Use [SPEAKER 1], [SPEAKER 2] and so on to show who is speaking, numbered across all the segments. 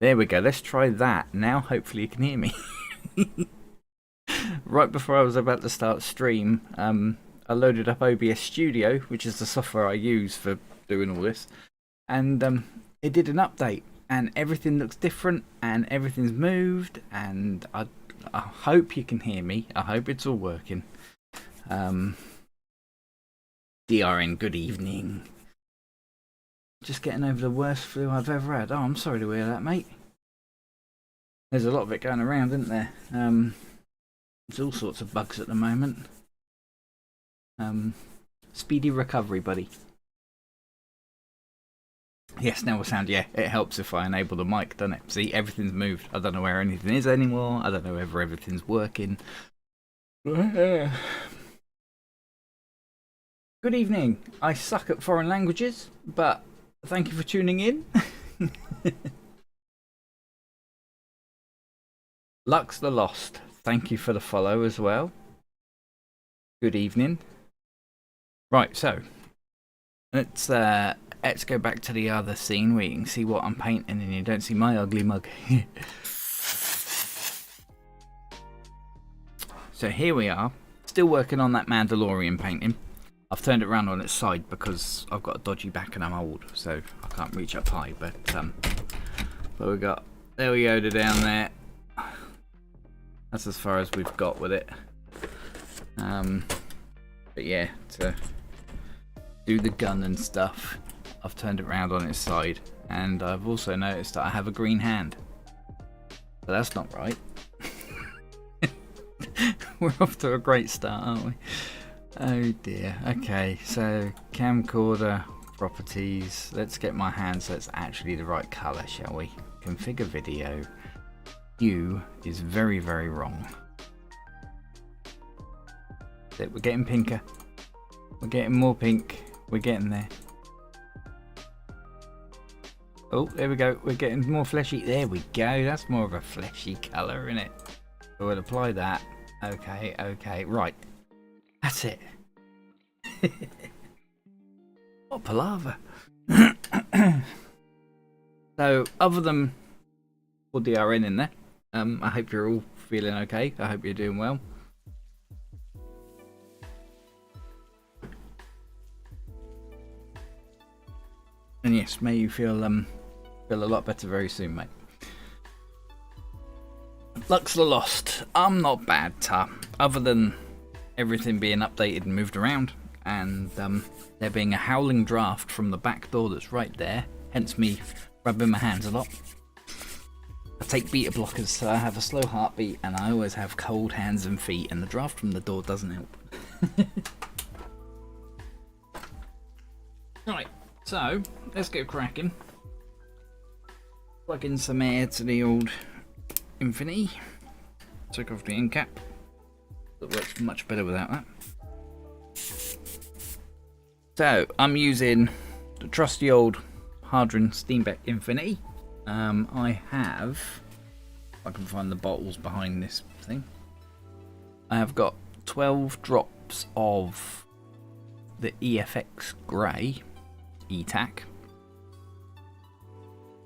[SPEAKER 1] There we go. Let's try that. Now hopefully you can hear me. Right before I was about to start stream, I loaded up OBS Studio, which is the software I use for doing all this, and it did an update, and everything looks different, and everything's moved, and I hope you can hear me. I hope it's all working. DRN, good evening. Just getting over the worst flu I've ever had. Oh, I'm sorry to hear that, mate. There's a lot of it going around, isn't there? There's all sorts of bugs at the moment. Speedy recovery, buddy. Yes, now we'll sound, yeah, it helps if I enable the mic, doesn't it? See, everything's moved. I don't know where anything is anymore. I don't know whether everything's working. Good evening. I suck at foreign languages, but thank you for tuning in. Lux the Lost, thank you for the follow as well. Good evening. Right, so let's go back to the other scene where you can see what I'm painting and you don't see my ugly mug. So here we are, still working on that Mandalorian painting. I've turned it around on its side because I've got a dodgy back and I'm old, so I can't reach up high. But we got there we go, down there. That's as far as we've got with it. But yeah, to do the gun and stuff, I've turned it around on its side, and I've also noticed that I have a green hand. But that's not right. We're off to a great start, aren't we? Oh dear. Okay, so camcorder properties. Let's get my hand so it's actually the right colour, shall we? Configure video. Hue is very, very wrong. We're getting pinker. We're getting more pink. We're getting there. Oh, there we go. We're getting more fleshy. There we go. That's more of a fleshy colour, isn't it? So we'll apply that. Okay, okay. Right. That's it. What palaver. So, other than all DRN in there, I hope you're all feeling okay. I hope you're doing well. And yes, may you feel a lot better very soon, mate. Lux the Lost. I'm not bad, Ta. Other than everything being updated and moved around, and there being a howling draft from the back door that's right there, hence me rubbing my hands a lot. I take beta blockers, so I have a slow heartbeat, and I always have cold hands and feet, and the draft from the door doesn't help. Right, so let's get cracking. Plug in some air to the old Infinity. Take off the end cap. That works much better without that. So I'm using the trusty old Hadron Steenbeck Infinity. I have, if I can find the bottles behind this thing, I have got 12 drops of the EFX Grey ETAC,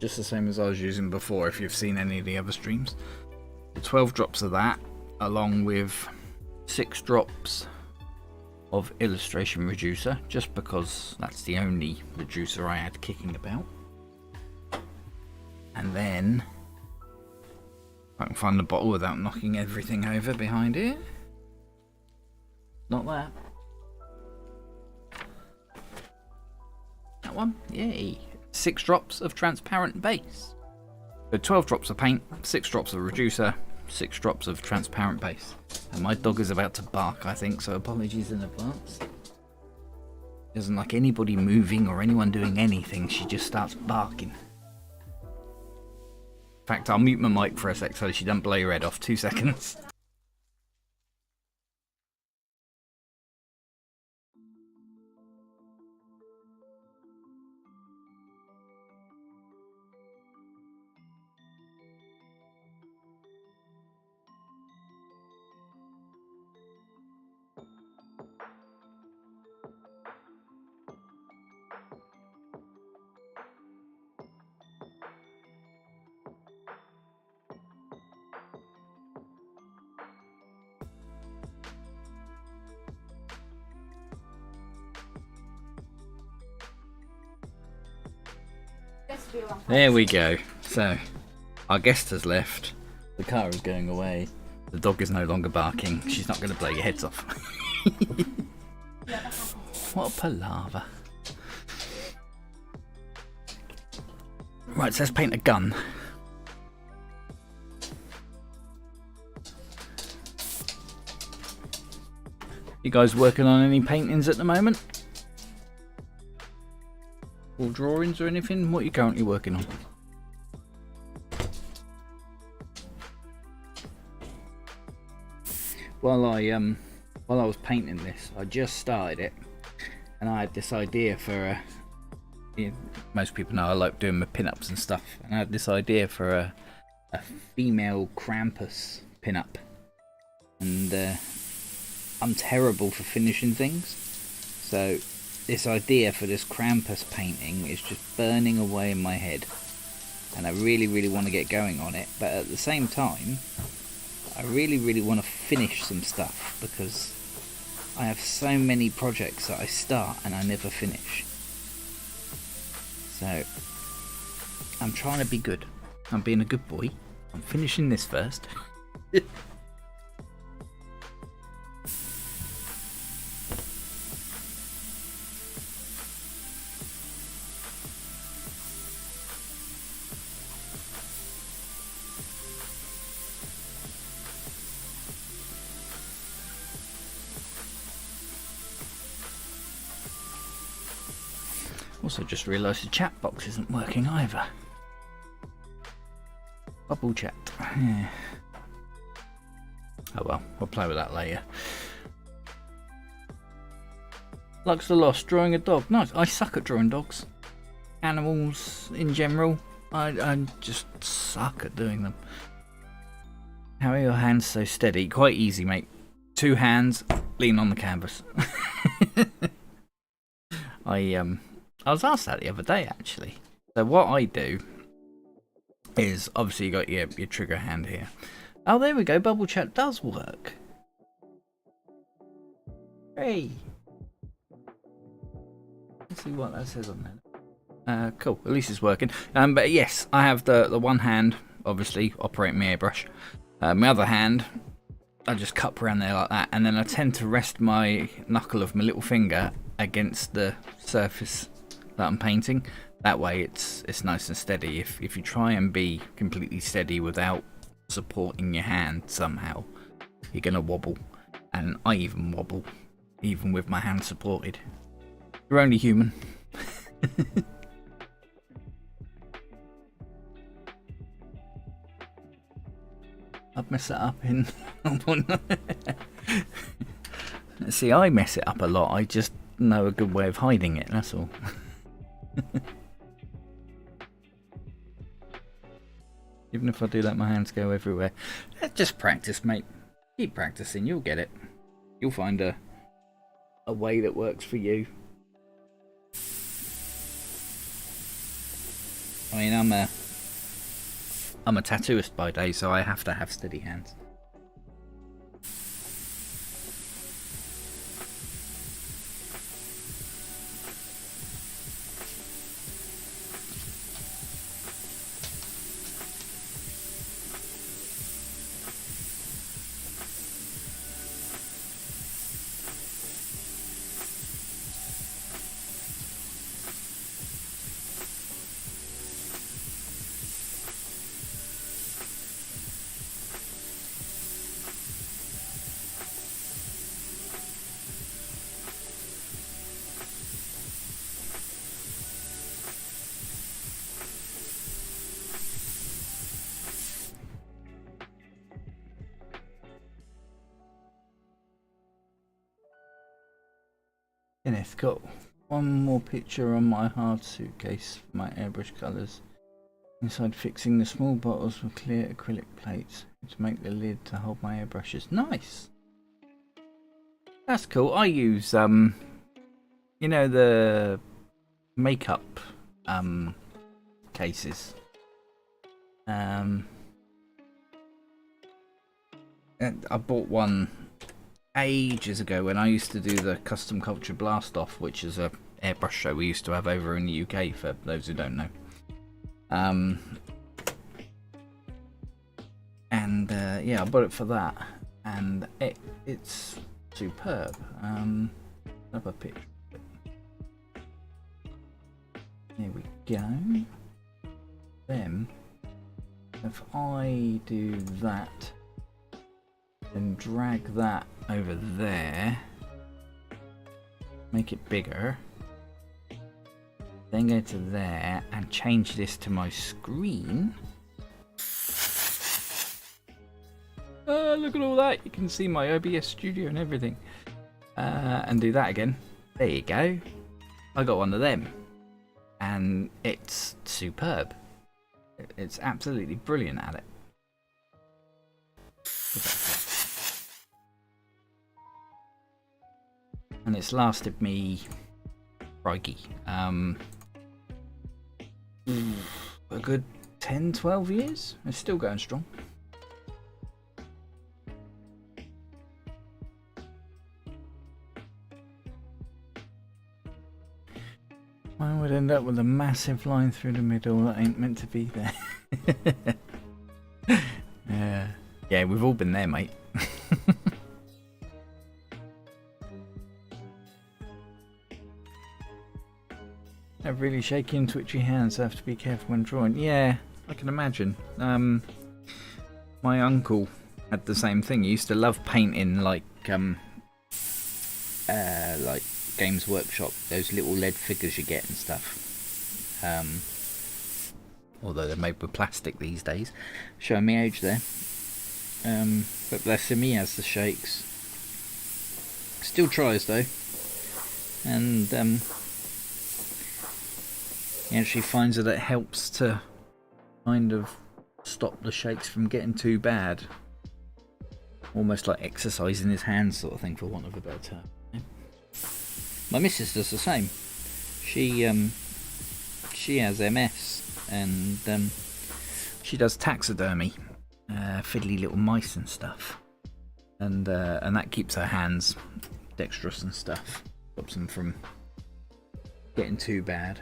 [SPEAKER 1] just the same as I was using before if you've seen any of the other streams. 12 drops of that, along with 6 drops of illustration reducer, just because that's the only reducer I had kicking about. And then I can find the bottle without knocking everything over behind it. Not that. That one? Yay. 6 drops of transparent base. So 12 drops of paint, 6 drops of reducer, 6 drops of transparent base. And my dog is about to bark, I think, so apologies in advance. Doesn't like anybody moving or anyone doing anything, she just starts barking. In fact, I'll mute my mic for a sec so she doesn't blow your head off. 2 seconds. There we go. So, our guest has left. The car is going away. The dog is no longer barking. She's not going to blow your heads off. What a palaver. Right, so let's paint a gun. You guys working on any paintings at the moment? Or drawings or anything? What are you currently working on? While I was painting this, I just started it, and I had this idea for most people know I like doing my pin-ups and stuff, and I had this idea for a female Krampus pin-up, and I'm terrible for finishing things, so this idea for this Krampus painting is just burning away in my head, and I really want to get going on it, but at the same time I really want to finish some stuff, because I have so many projects that I start and I never finish. So I'm trying to be good. I'm being a good boy. I'm finishing this first. Also just realised the chat box isn't working either. Bubble chat. Yeah. Oh well, we'll play with that later. Lux the Lost, drawing a dog. Nice. I suck at drawing dogs. Animals in general. I just suck at doing them. How are your hands so steady? Quite easy, mate. 2 hands, lean on the canvas. I was asked that the other day, actually. So what I do is, obviously you got your trigger hand here. Oh, there we go. Bubble chat does work. Hey. Let's see what that says on there. Cool. At least it's working. But yes, I have the one hand, obviously, operating my airbrush. My other hand, I just cup around there like that, and then I tend to rest my knuckle of my little finger against the surface that I'm painting. That way it's nice and steady. If you try and be completely steady without supporting your hand somehow, you're gonna wobble, and I even wobble even with my hand supported. You're only human. I'd mess it up in see, I mess it up a lot. I just know a good way of hiding it, that's all. Even if I do that, my hands go everywhere. Just practice, mate. Keep practicing, you'll get it. You'll find a way that works for you. I mean, I'm a tattooist by day, so I have to have steady hands. Kenneth, got one more picture on my hard suitcase for my airbrush colours. Inside fixing the small bottles with clear acrylic plates to make the lid to hold my airbrushes. Nice! That's cool. I use, you know, the makeup cases. And I bought one ages ago when I used to do the Custom Culture Blast Off, which is a airbrush show we used to have over in the UK, for those who don't know. And yeah, I bought it for that, and it's superb. Another picture. There we go. Then, if I do that, then drag that over there, make it bigger, then go to there and change this to my screen. Oh, look at all that! You can see my OBS studio and everything. And do that again. There you go. I got one of them, and it's superb. It's absolutely brilliant at it. And it's lasted me, crikey, a good 10-12 years. It's still going strong. I would end up with a massive line through the middle that ain't meant to be there. Yeah, we've all been there, mate. Have really shaky and twitchy hands, so I have to be careful when drawing. Yeah, I can imagine. My uncle had the same thing. He used to love painting like Games Workshop, those little lead figures you get and stuff. Although they're made with plastic these days. Showing me age there. But bless him, he has the shakes. Still tries though. And he actually finds that it helps to kind of stop the shakes from getting too bad. Almost like exercising his hands sort of thing, for want of a better term. My missus does the same. She has MS, and she does taxidermy, fiddly little mice and stuff, and that keeps her hands dexterous and stuff, stops them from getting too bad.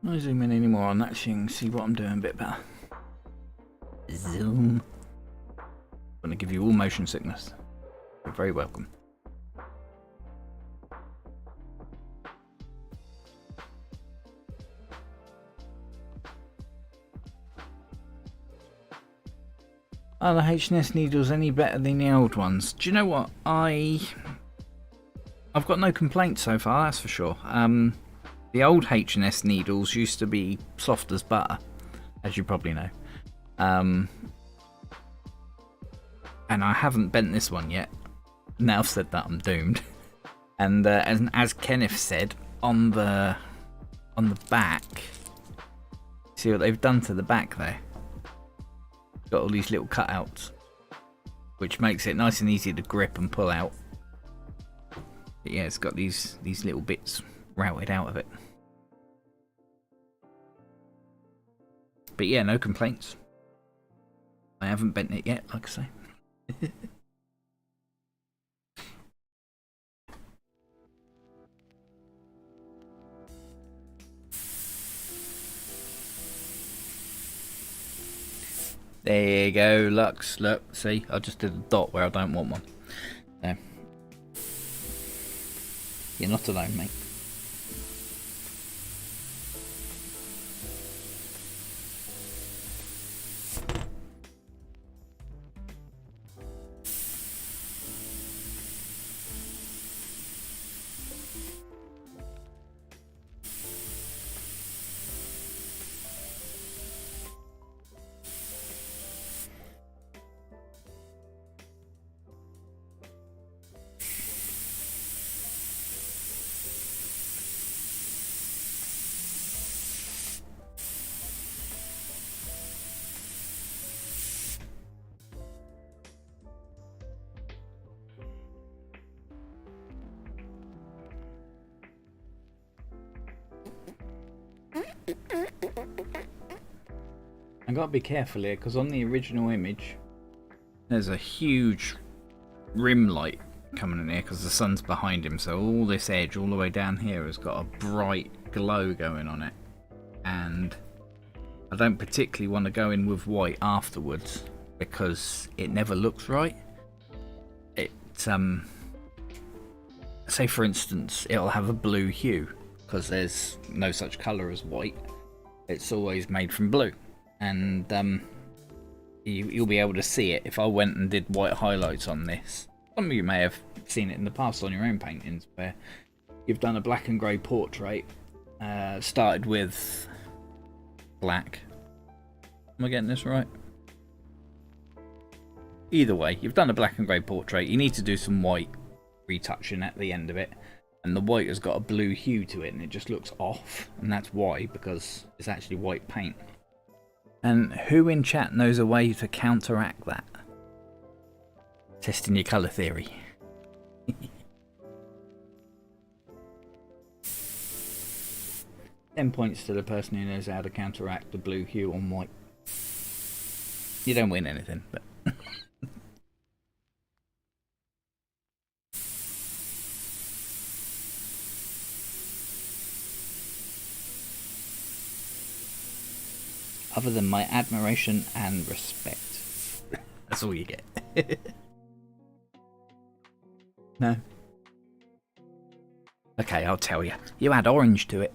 [SPEAKER 1] Not zoom in anymore on that so you can see what I'm doing a bit better. Zoom. I'm going to give you all motion sickness. You're very welcome. Are the H&S needles any better than the old ones? Do you know what? I've got no complaints so far, that's for sure. The old H&S needles used to be soft as butter, as you probably know. And I haven't bent this one yet. Now I've said that, I'm doomed. And as Kenneth said, on the back, see what they've done to the back there? Got all these little cutouts, which makes it nice and easy to grip and pull out. But yeah, it's got these little bits routed out of it. But yeah, no complaints. I haven't bent it yet, like I say. There you go, Lux. Look, see, I just did a dot where I don't want one. There. You're not alone, mate. I gotta be careful here because on the original image there's a huge rim light coming in here because the sun's behind him, so all this edge all the way down here has got a bright glow going on it, and I don't particularly want to go in with white afterwards because it never looks right. It say for instance it'll have a blue hue because there's no such colour as white. It's always made from blue, and you'll be able to see it if I went and did white highlights on this. Some of you may have seen it in the past on your own paintings where you've done a black and grey portrait, started with black. Am I getting this right? Either way, you've done a black and grey portrait, you need to do some white retouching at the end of it, and the white has got a blue hue to it and it just looks off, and that's why, because it's actually white paint. And who in chat knows a way to counteract that? Testing your colour theory. 10 points to the person who knows how to counteract the blue hue on white. You don't win anything, but... Other than my admiration and respect. That's all you get. No. Okay, I'll tell you. You add orange to it.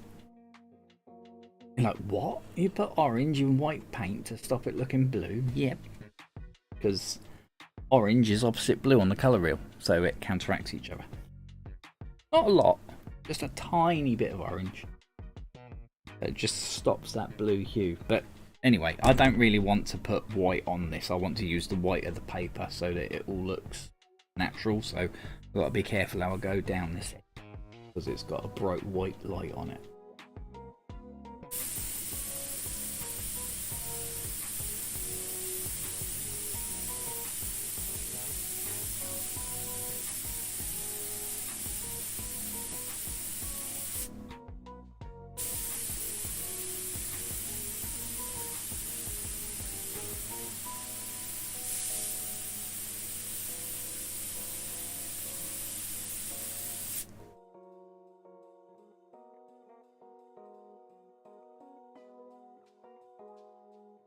[SPEAKER 1] You're like, what? You put orange in white paint to stop it looking blue? Yep. Because orange is opposite blue on the colour reel, so it counteracts each other. Not a lot, just a tiny bit of orange. It just stops that blue hue. But anyway, I don't really want to put white on this. I want to use the white of the paper so that it all looks natural. So I've got to be careful how I go down this because it's got a bright white light on it.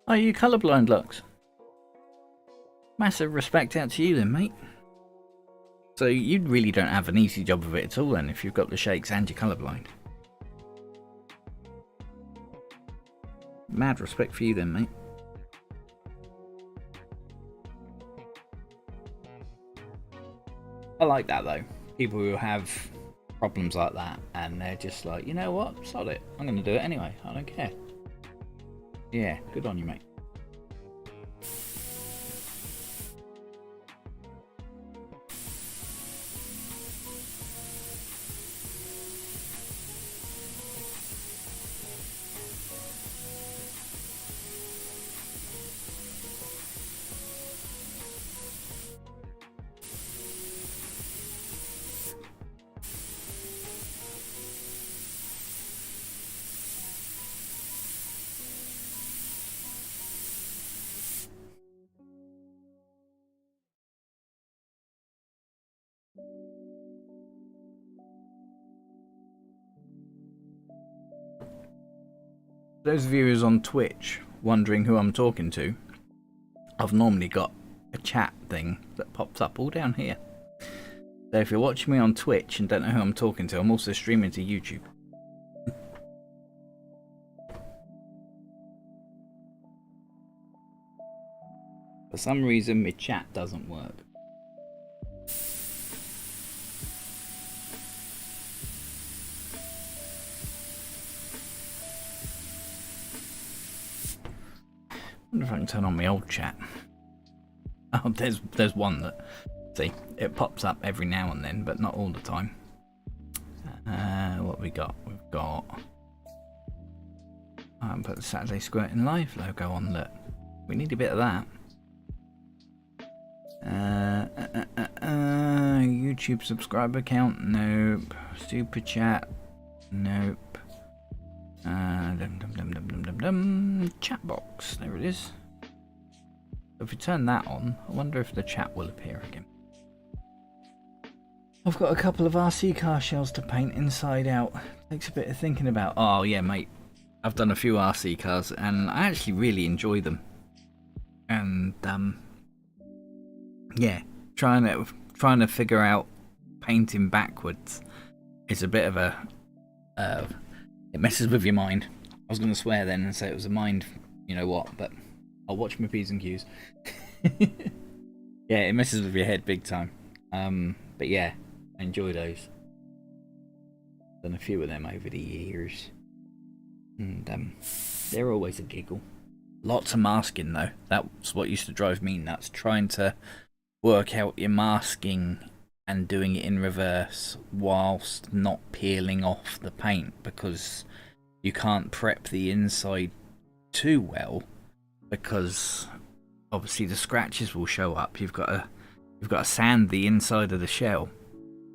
[SPEAKER 1] Are you colourblind, Lux? Massive respect out to you then, mate. So you really don't have an easy job of it at all then, if you've got the shakes and you're colourblind. Mad respect for you then, mate. I like that though. People who have problems like that and they're just like, you know what, sod it, I'm going to do it anyway, I don't care. Yeah, good on you, mate. Those viewers on Twitch wondering who I'm talking to, I've normally got a chat thing that pops up all down here. So if you're watching me on Twitch and don't know who I'm talking to, I'm also streaming to YouTube. For some reason my chat doesn't work. I wonder if I can turn on my old chat. Oh, there's one that, see, it pops up every now and then, but not all the time. What we got? We've got. I haven't put the Saturday Squirtin Live logo on. Look, we need a bit of that. YouTube subscriber count? Nope. Super chat? Nope. Chat box, there it is. If we turn that on, I wonder if the chat will appear again. I've got a couple of RC car shells to paint inside out. Takes a bit of thinking about. Oh yeah, mate. I've done a few RC cars and I actually really enjoy them. And yeah, trying to figure out painting backwards is a bit of a it messes with your mind. I was going to swear then and say it was a mind, you know what, but I'll watch my P's and Q's. Yeah, it messes with your head big time. But yeah, I enjoy those. Done a few of them over the years. And they're always a giggle. Lots of masking though. That's what used to drive me nuts. Trying to work out your masking and doing it in reverse whilst not peeling off the paint, because you can't prep the inside too well, because obviously the scratches will show up. You've got to sand the inside of the shell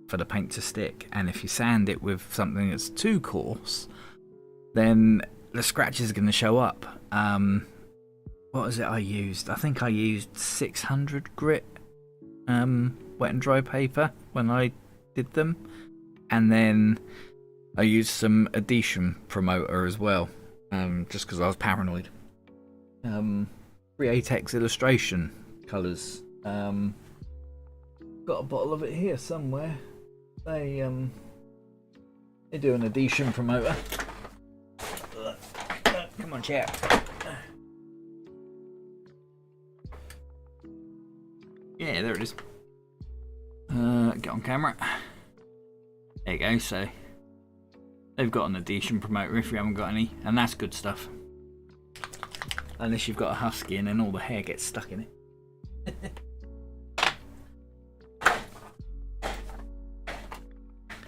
[SPEAKER 1] for the paint to stick, and if you sand it with something that's too coarse, then the scratches are going to show up. What was it I used? I think I used 600 grit wet and dry paper when I did them, and then I used some adhesion promoter as well, just because I was paranoid. 3/8X illustration colours. Got a bottle of it here somewhere. They do an adhesion promoter. Come on, chat. Yeah, there it is. Get on camera. There you go. So they've got an adhesion promoter if you haven't got any, and that's good stuff. Unless you've got a husky and then all the hair gets stuck in it.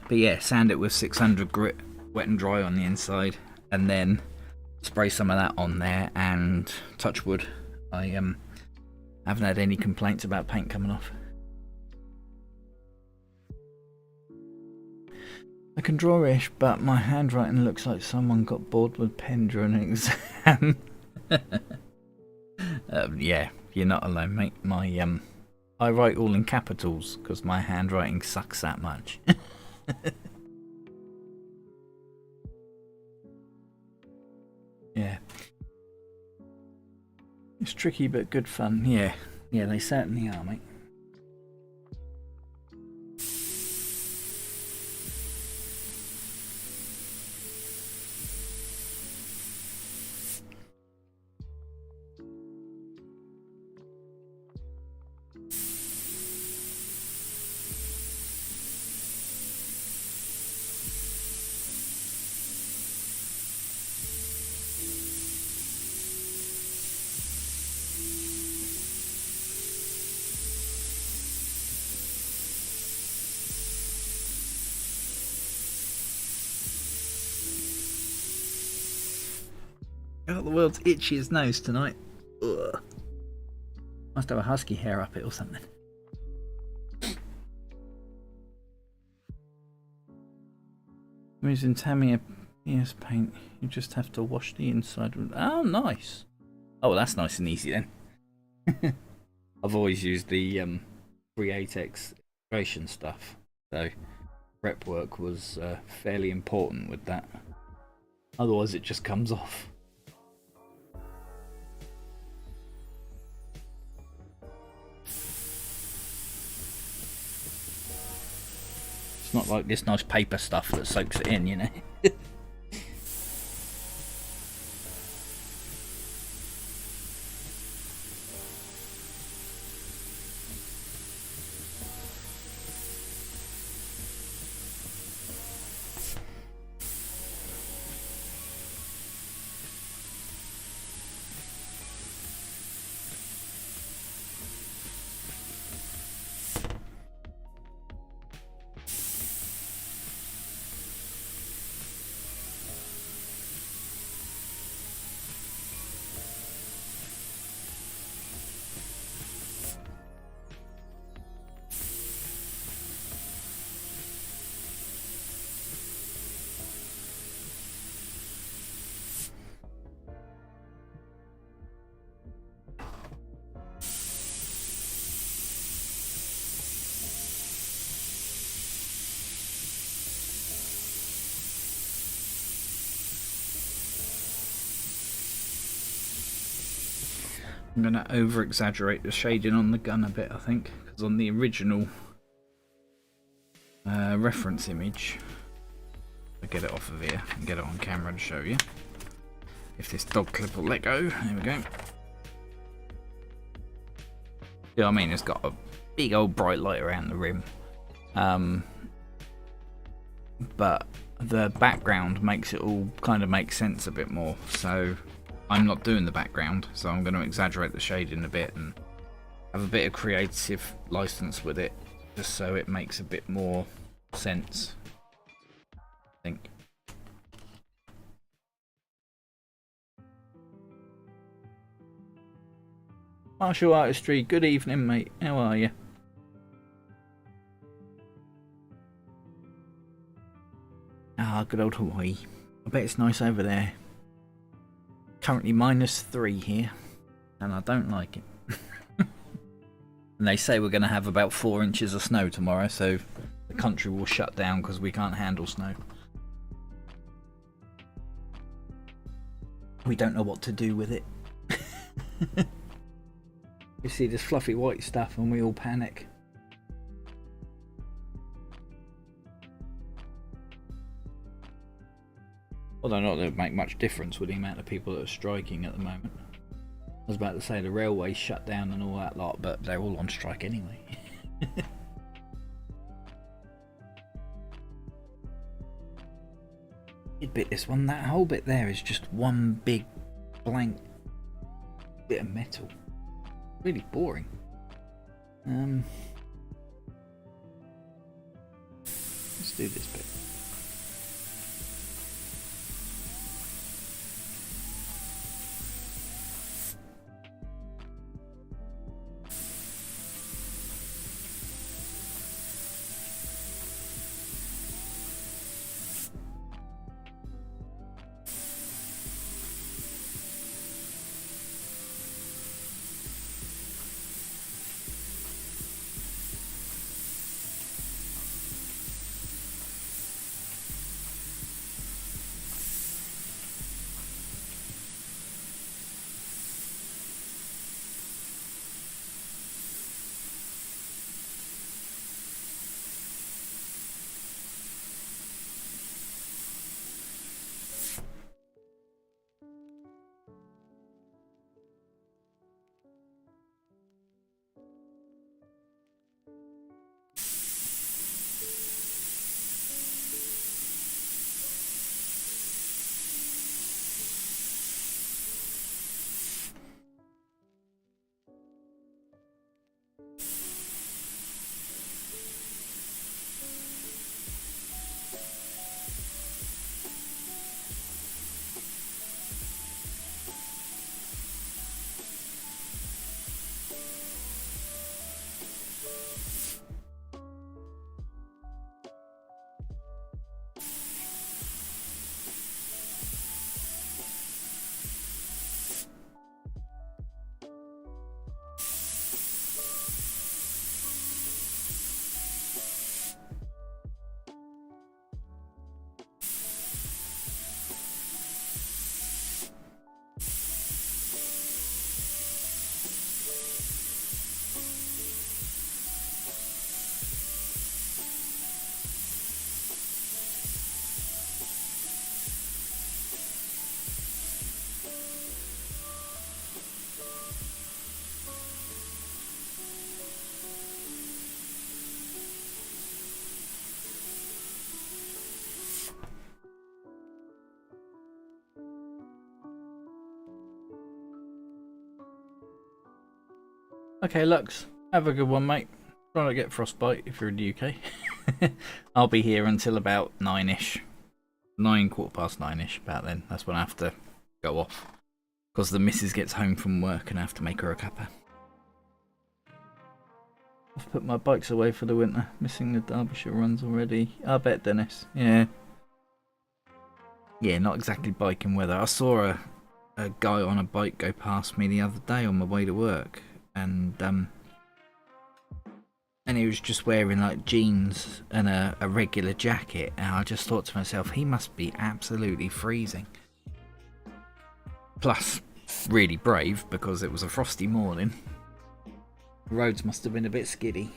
[SPEAKER 1] But yeah, sand it with 600 grit, wet and dry on the inside, and then spray some of that on there, and touch wood, I haven't had any complaints about paint coming off. I can draw-ish, but my handwriting looks like someone got bored with pen during an exam. Yeah, you're not alone, mate. I write all in capitals because my handwriting sucks that much. Yeah, it's tricky but good fun. Yeah, they certainly are, mate. Got the world's itchiest nose tonight. Ugh. Must have a husky hair up it or something. I'm using Tamiya PS paint. You just have to wash the inside. Oh, nice. Oh, well, that's nice and easy then. I've always used the 3/8X illustration stuff, so prep work was fairly important with that. Otherwise, it just comes off. It's not like this nice paper stuff that soaks it in, you know. I'm going to over-exaggerate the shading on the gun a bit, I think, because on the original reference image, I'll get it off of here and get it on camera to show you. If this dog clip will let go, there we go. You know what I mean? It's got a big old bright light around the rim. But the background makes it all kind of make sense a bit more. So I'm not doing the background, so I'm going to exaggerate the shading a bit and have a bit of creative license with it, just so it makes a bit more sense, I think. Martial artistry, good evening, mate. How are you? Ah, good old Hawaii. I bet it's nice over there. Currently -3 here, and I don't like it. And they say we're going to have about 4 inches of snow tomorrow, so the country will shut down because we can't handle snow. We don't know what to do with it. You see this fluffy white stuff and we all panic. Although not that it would make much difference with the amount of people that are striking at the moment. I was about to say the railways shut down and all that lot, but they're all on strike anyway. You'd bit this one, that whole bit there is just one big blank bit of metal. Really boring. Let's do this bit. Okay, Lux, have a good one, mate. Try not to get frostbite if you're in the UK. I'll be here until about 9ish. 9:15-ish, about then. That's when I have to go off. Because the missus gets home from work and I have to make her a cuppa. I've put my bikes away for the winter. Missing the Derbyshire runs already. I bet, Dennis. Yeah. Yeah, not exactly biking weather. I saw a guy on a bike go past me the other day on my way to work. And he was just wearing like jeans and a regular jacket, and I just thought to myself, he must be absolutely freezing. Plus really brave because it was a frosty morning. The roads must have been a bit skiddy.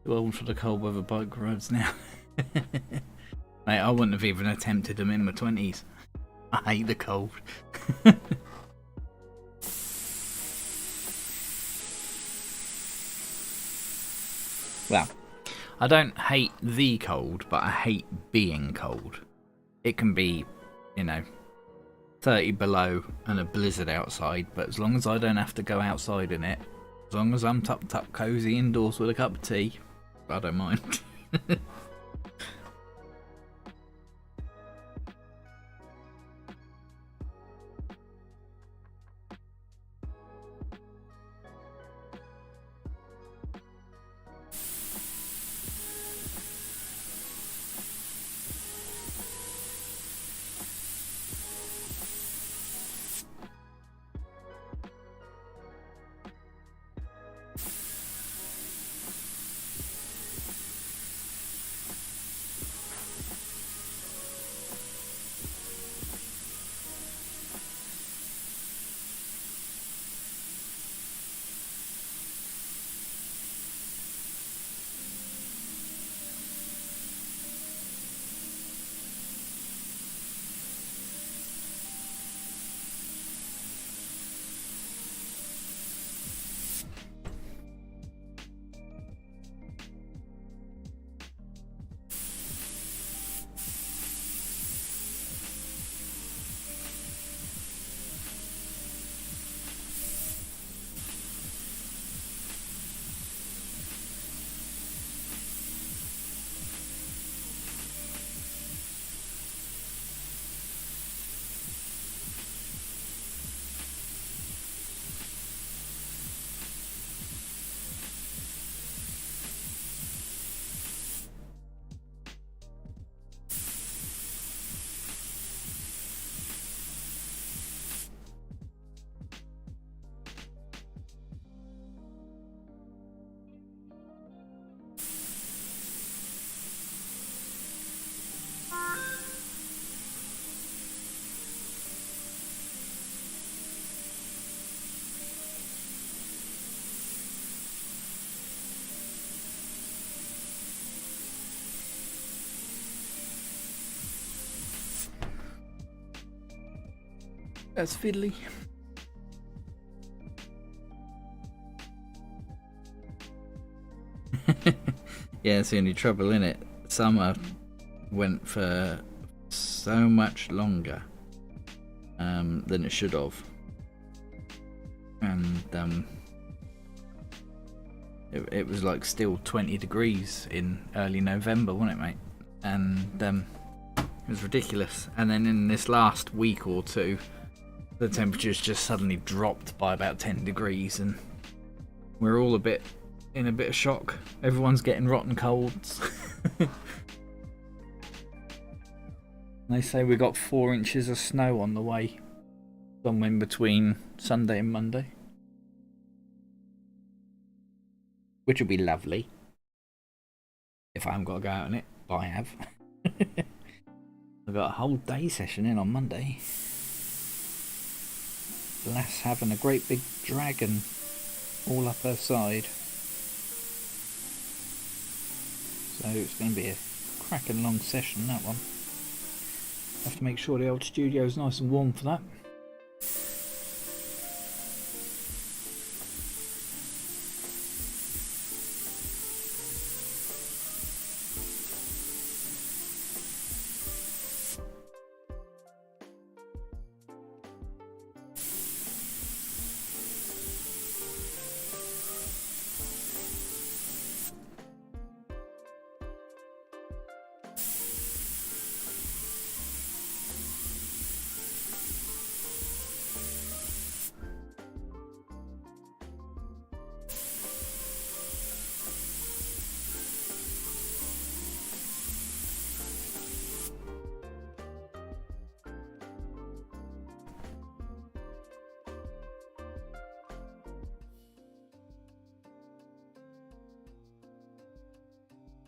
[SPEAKER 1] Well, for the cold weather bike roads now. Mate, I wouldn't have even attempted them in my 20s. I hate the cold. Well, I don't hate the cold, but I hate being cold. It can be, 30 below and a blizzard outside, but as long as I don't have to go outside in it, as long as I'm tucked up cozy indoors with a cup of tea, I don't mind. That's fiddly. Yeah, it's the only trouble in it. Summer went for so much longer than it should have, and it was like still 20 degrees in early November, wasn't it, mate? And it was ridiculous. And then in this last week or two, the temperatures just suddenly dropped by about 10 degrees, and we're all in a bit of shock. Everyone's getting rotten colds. They say we got 4 inches of snow on the way, somewhere in between Sunday and Monday, which will be lovely if I haven't got to go out on it. But I have. I've got a whole day session in on Monday. Lass having a great big dragon all up her side, so it's going to be a cracking long session, that one. Have to make sure the old studio is nice and warm for that.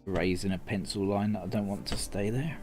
[SPEAKER 1] Raising a pencil line that I don't want to stay there.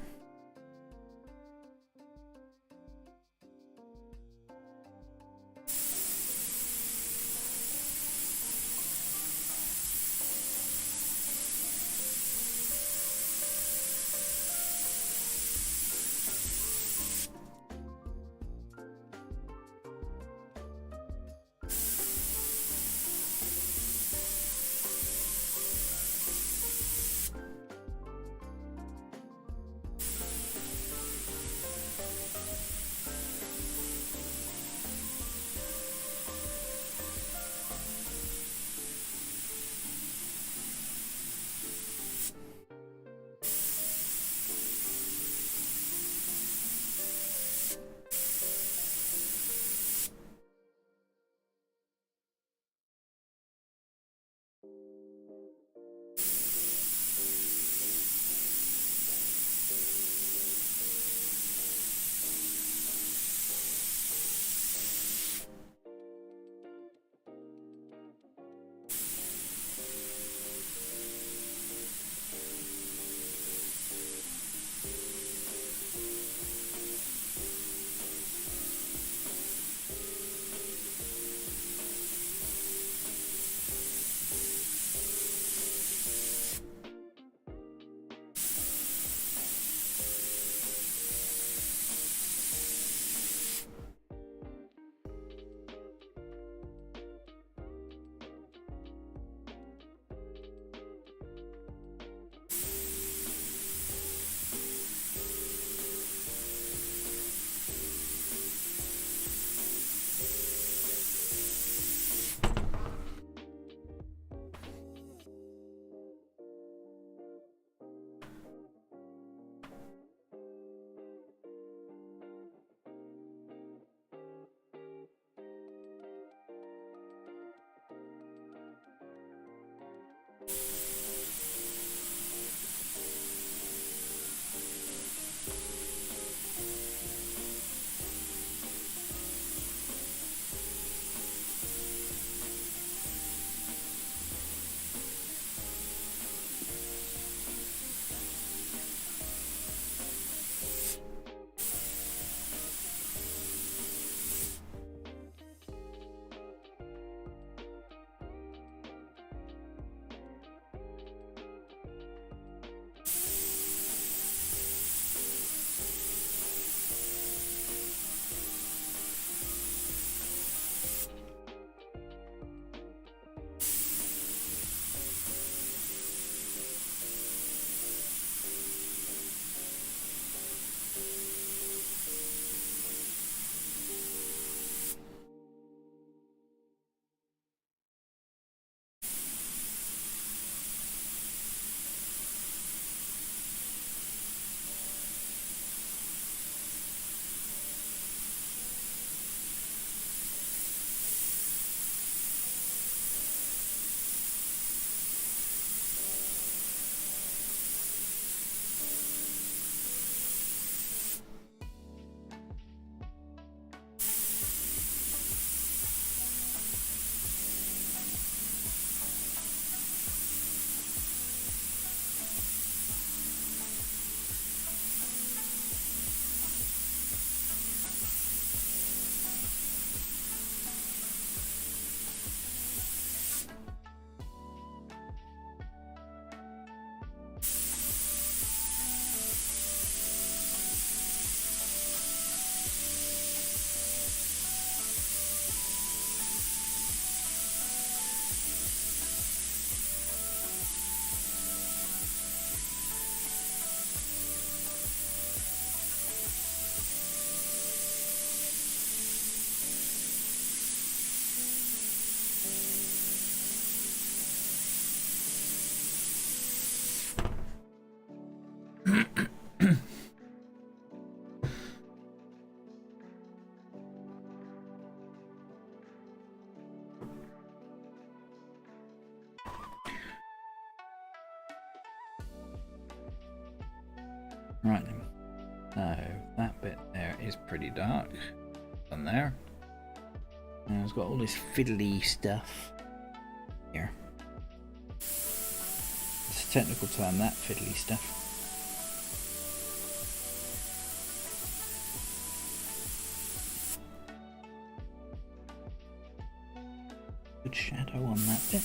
[SPEAKER 1] So that bit there is pretty dark. Done there. And it's got all this fiddly stuff here. It's a technical term, that fiddly stuff. Good shadow on that bit.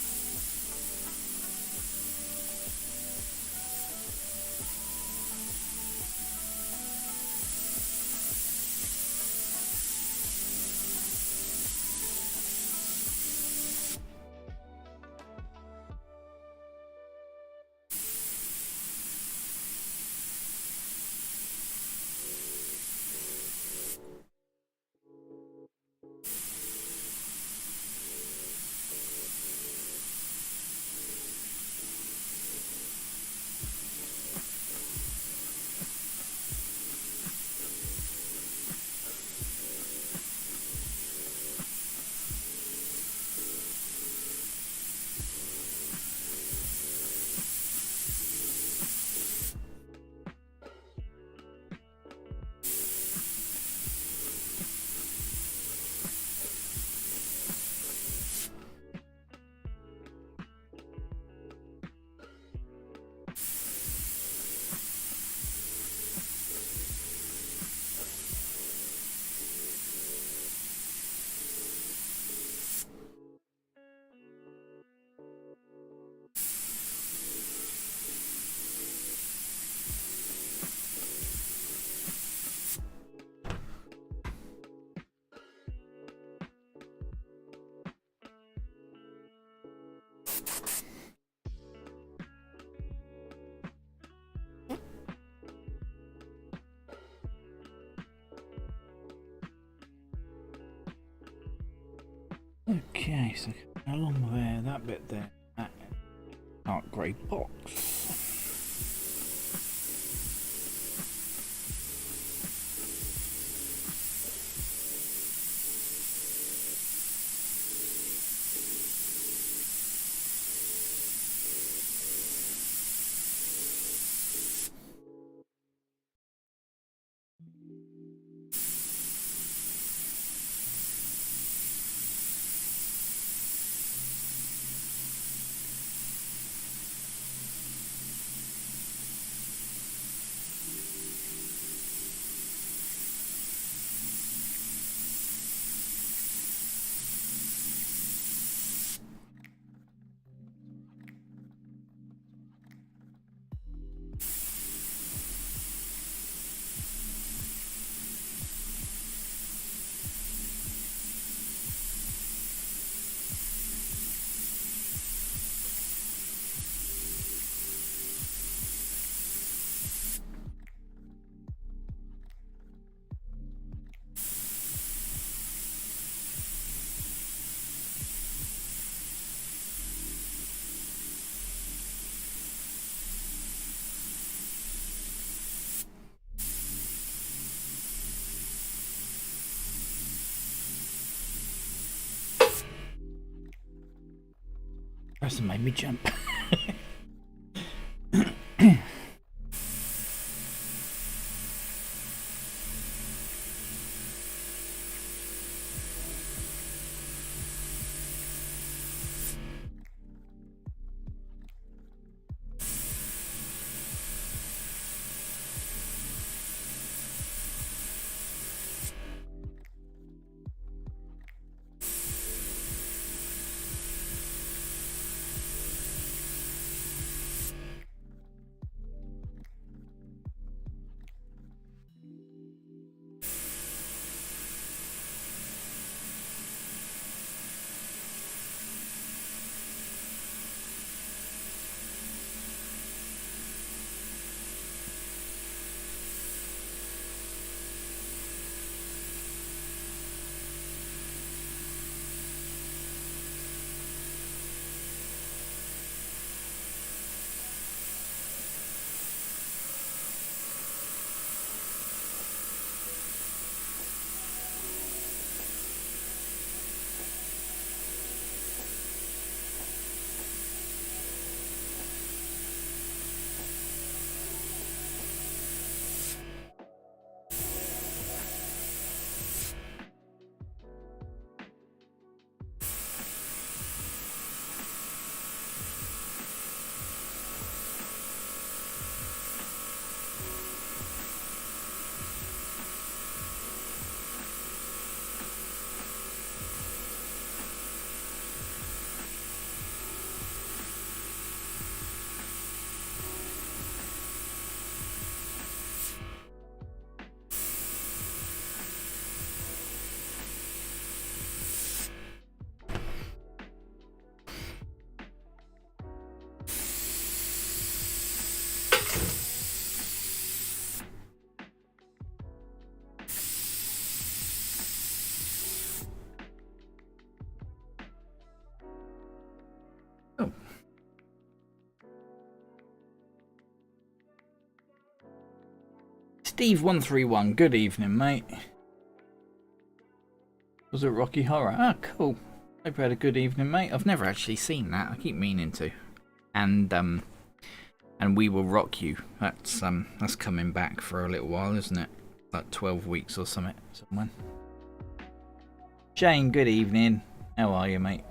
[SPEAKER 1] Okay, so along there, that bit there, that dark grey box. Person made me jump. Steve131, good evening, mate. Was it Rocky Horror? Ah, cool. Hope you had a good evening, mate. I've never actually seen that. I keep meaning to. And We Will Rock You. That's coming back for a little while, isn't it? Like 12 weeks or something. Someone. Shane, good evening. How are you, mate?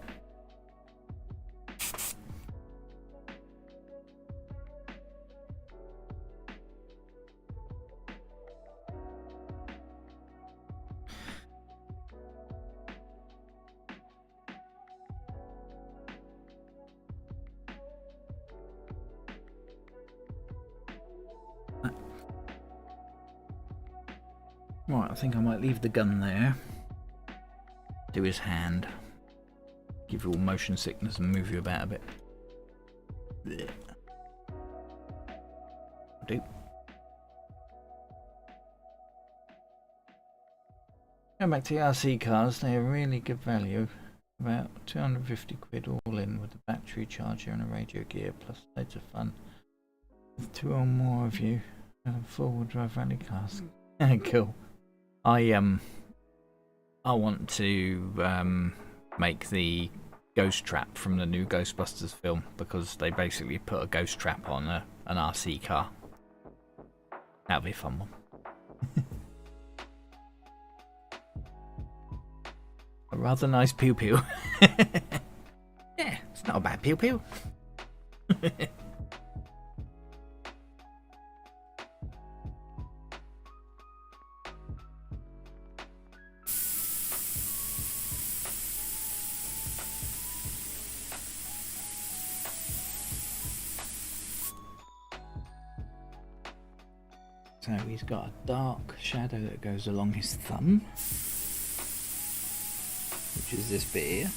[SPEAKER 1] Right, I think I might leave the gun there. Do his hand. Give you all motion sickness and move you about a bit. Blech. Do. Going back to the RC cars, they are really good value. About 250 quid all in with a battery charger and a radio gear, plus loads of fun. With 2 or more of you and a 4-wheel drive rally cars. Cool. I want to make the ghost trap from the new Ghostbusters film, because they basically put a ghost trap on an RC car. That'll be a fun one. A rather nice pew pew. Yeah, it's not a bad pew pew. So he's got a dark shadow that goes along his thumb, which is this bit here.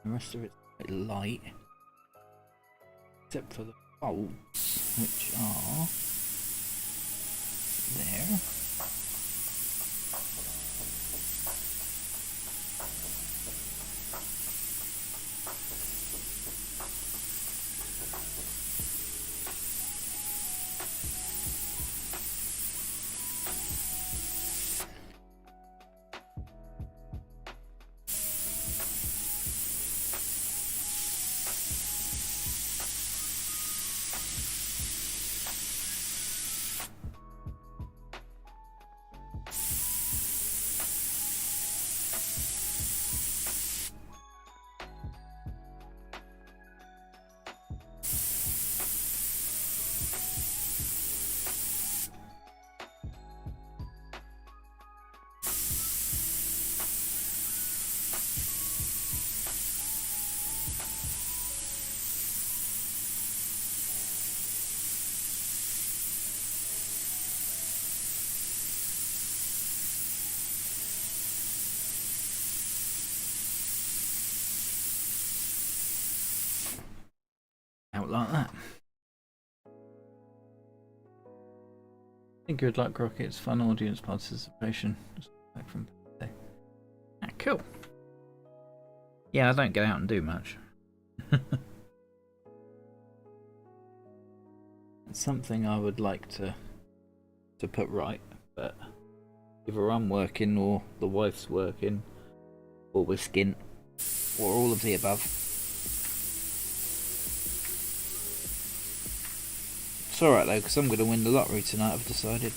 [SPEAKER 1] The rest of it's quite light, except for the folds, which are there. Out like that. Good luck, Rockets. Fun audience participation. Just back from today. Ah, cool. Yeah, I don't get out and do much. It's something I would like to put right, but either I'm working or the wife's working, or we're skint, or all of the above. It's alright though, because I'm going to win the lottery tonight, I've decided.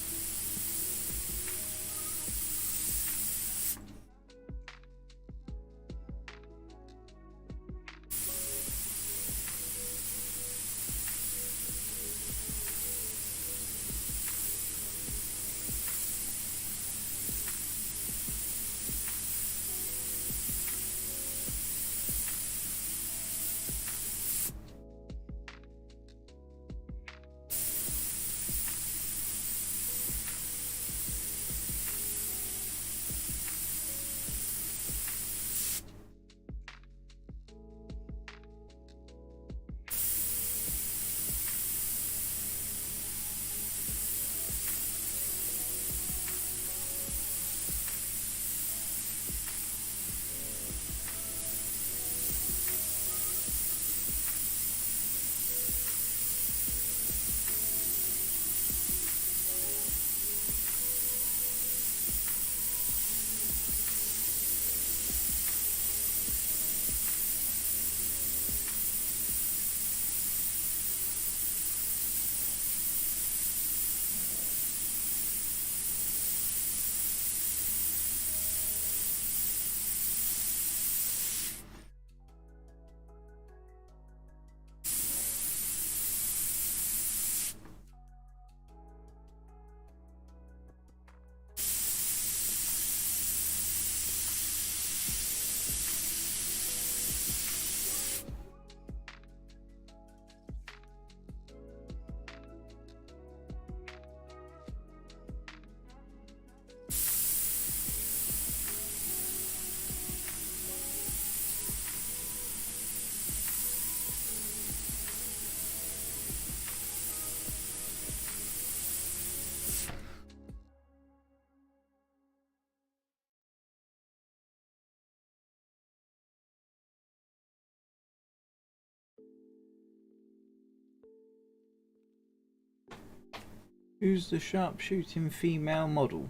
[SPEAKER 1] Who's the sharpshooting female model?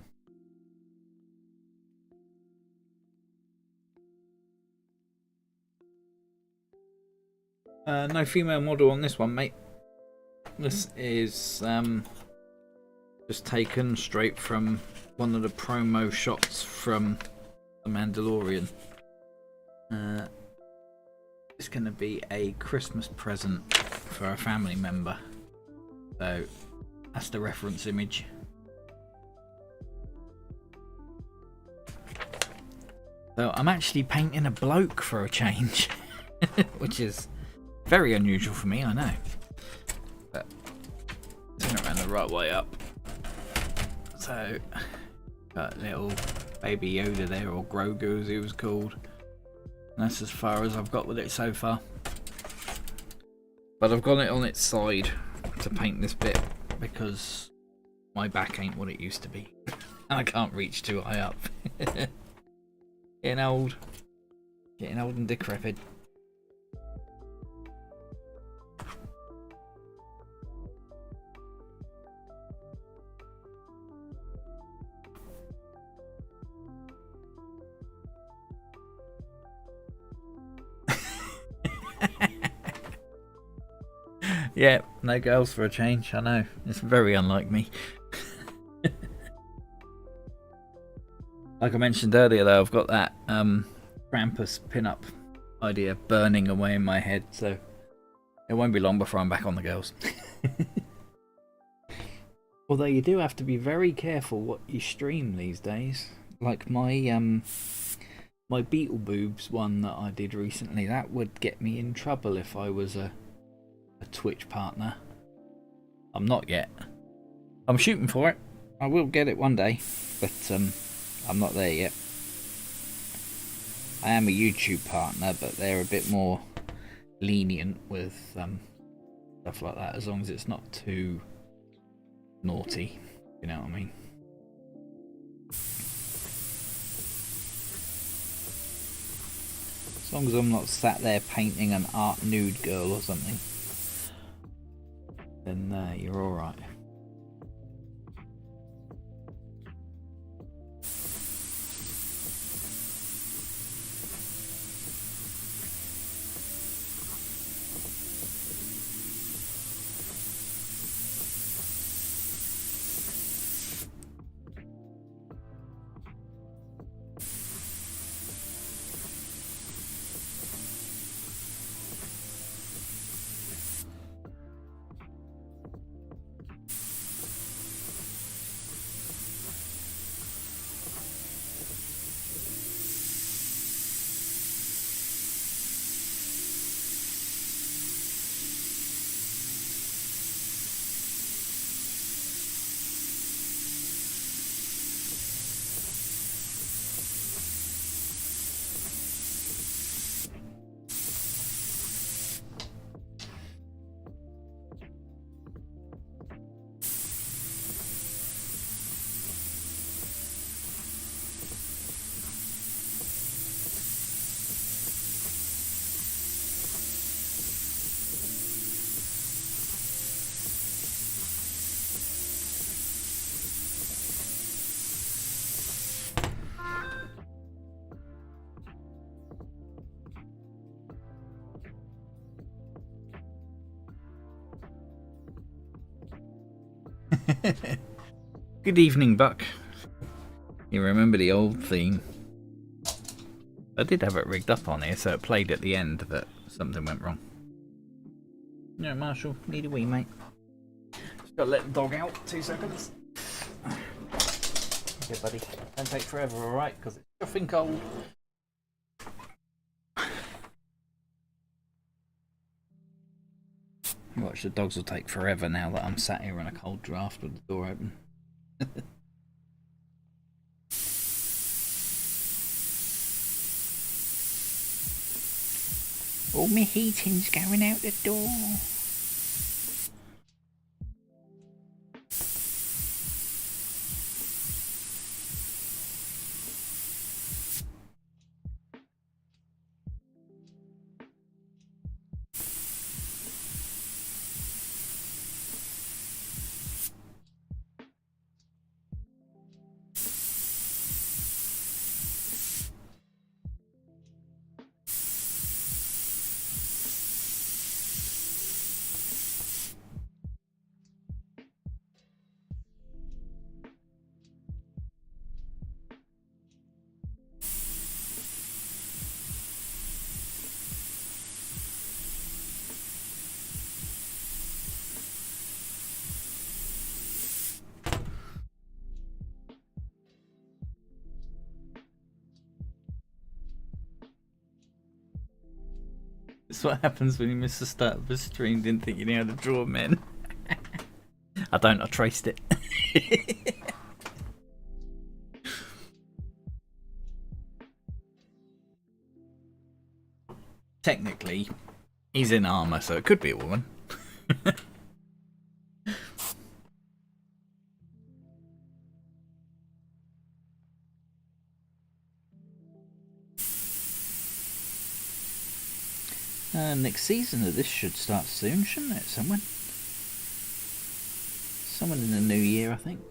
[SPEAKER 1] No female model on this one, mate. This is just taken straight from one of the promo shots from The Mandalorian. It's going to be a Christmas present for a family member. So that's the reference image. So I'm actually painting a bloke for a change, which is very unusual for me, I know. But turn it around the right way up. So got little baby Yoda there, or Grogu as he was called. And that's as far as I've got with it so far. But I've got it on its side to paint this bit because my back ain't what it used to be. And I can't reach too high up. Getting old and decrepit. Yeah, no girls for a change, I know. It's very unlike me. Like I mentioned earlier though, I've got that Krampus pin-up idea burning away in my head, so it won't be long before I'm back on the girls. Although you do have to be very careful what you stream these days. Like my my Beetle Boobs one that I did recently, that would get me in trouble if I was a Twitch partner. I'm not yet. I'm shooting for it. I will get it one day, but I'm not there yet. I am a YouTube partner, but they're a bit more lenient with stuff like that, as long as it's not too naughty, you know what I mean. As long as I'm not sat there painting an art nude girl or something, then you're alright. Good evening, Buck. You remember the old theme? I did have it rigged up on here, so it played at the end, but something went wrong. No, Marshall, need a wee, mate. Just gotta let the dog out. 2 seconds. Okay, buddy. Don't take forever, alright? Because it's chuffing cold. Watch, the dogs will take forever now that I'm sat here in a cold draft with the door open. All my heating's going out the door. It's what happens when you miss the start of a stream. Didn't think you knew how to draw men. I don't. I traced it. Technically, he's in armor, so it could be a woman. Next season of this should start soon, shouldn't it? Someone in the new year, I think.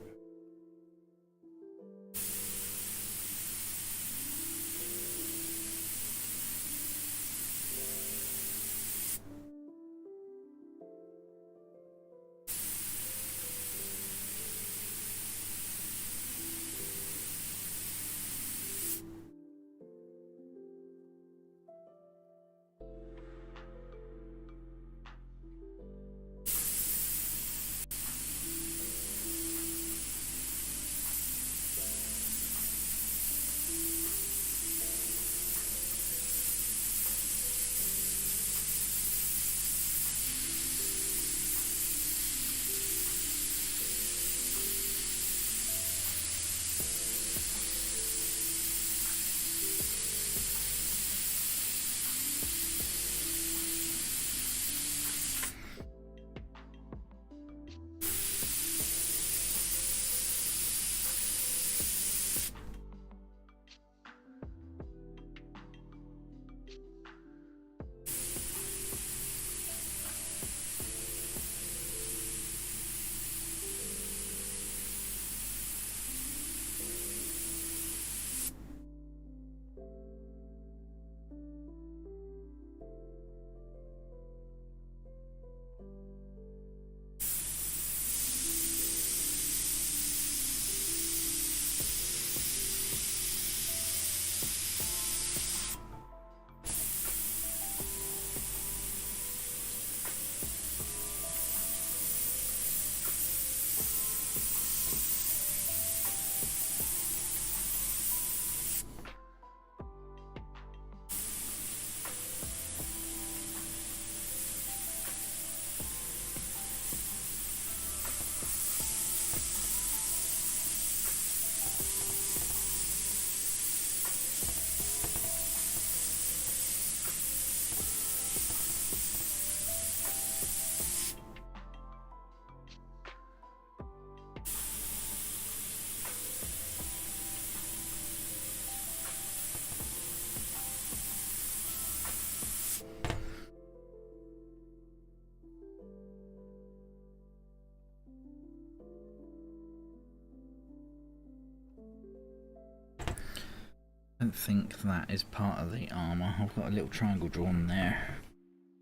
[SPEAKER 1] I don't think that is part of the armour. I've got a little triangle drawn there.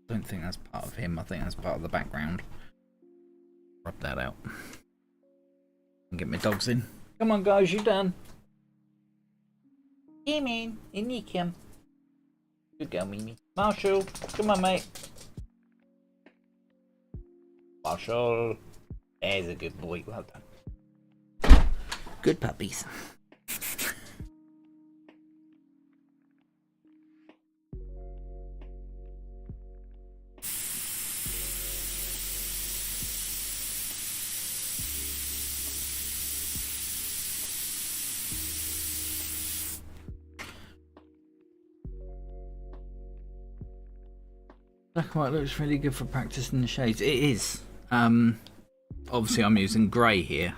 [SPEAKER 1] Don't think that's part of him. I think that's part of the background. Rub that out. And get my dogs in. Come on, guys, you done? Come in you come. Good girl, Mimi. Marshall, come on, mate. Marshall. There's a good boy. Well done. Good puppies. Black and white looks really good for practicing the shades. It is. Obviously I'm using grey here.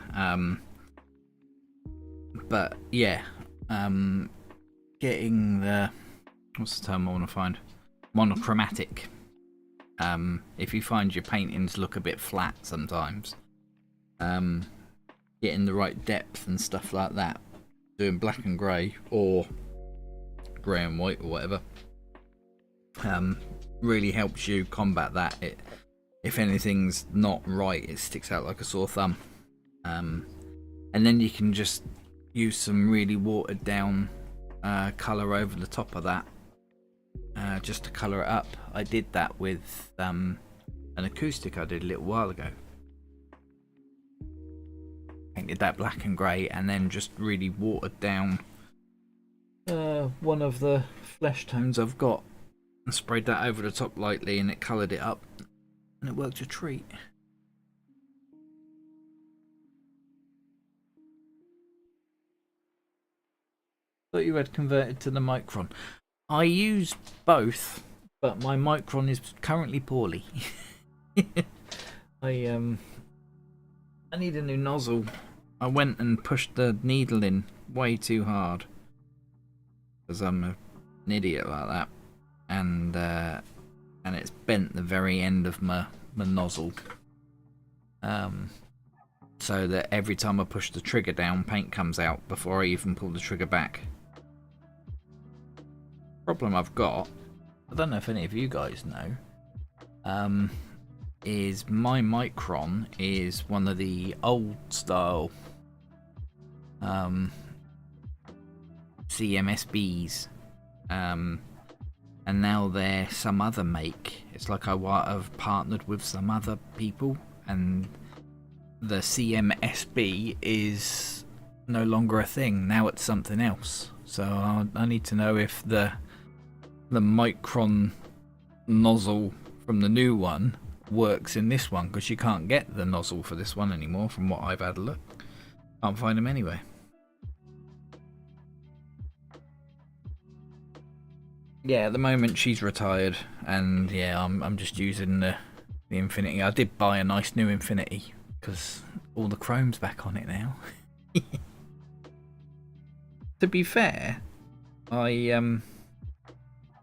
[SPEAKER 1] But yeah. Getting the... what's the term I want to find? Monochromatic. If you find your paintings look a bit flat sometimes. Getting the right depth and stuff like that. Doing black and grey or grey and white or whatever. Really helps you combat that. If anything's not right, it sticks out like a sore thumb. And then you can just use some really watered down colour over the top of that, just to colour it up. I did that with an acoustic I did a little while ago. Painted that black and grey and then just really watered down one of the flesh tones I've got. and sprayed that over the top lightly, and it coloured it up, and it worked a treat. Thought you had converted to the Micron. I use both, but my Micron is currently poorly. I need a new nozzle. I went and pushed the needle in way too hard because I'm an idiot like that, and it's bent the very end of my nozzle, so that every time I push the trigger down, paint comes out before I even pull the trigger back. Problem I've got, I don't know if any of you guys know, is my Micron is one of the old style CMSBs, and now they're some other make. It's like I've partnered with some other people, and the CMSB is no longer a thing. Now it's something else. So I need to know if the Micron nozzle from the new one works in this one, because you can't get the nozzle for this one anymore from what I've had a look. Can't find them anyway. Yeah, at the moment she's retired, and yeah, I'm just using the Infinity. I did buy a nice new Infinity because all the chrome's back on it now. To be fair, I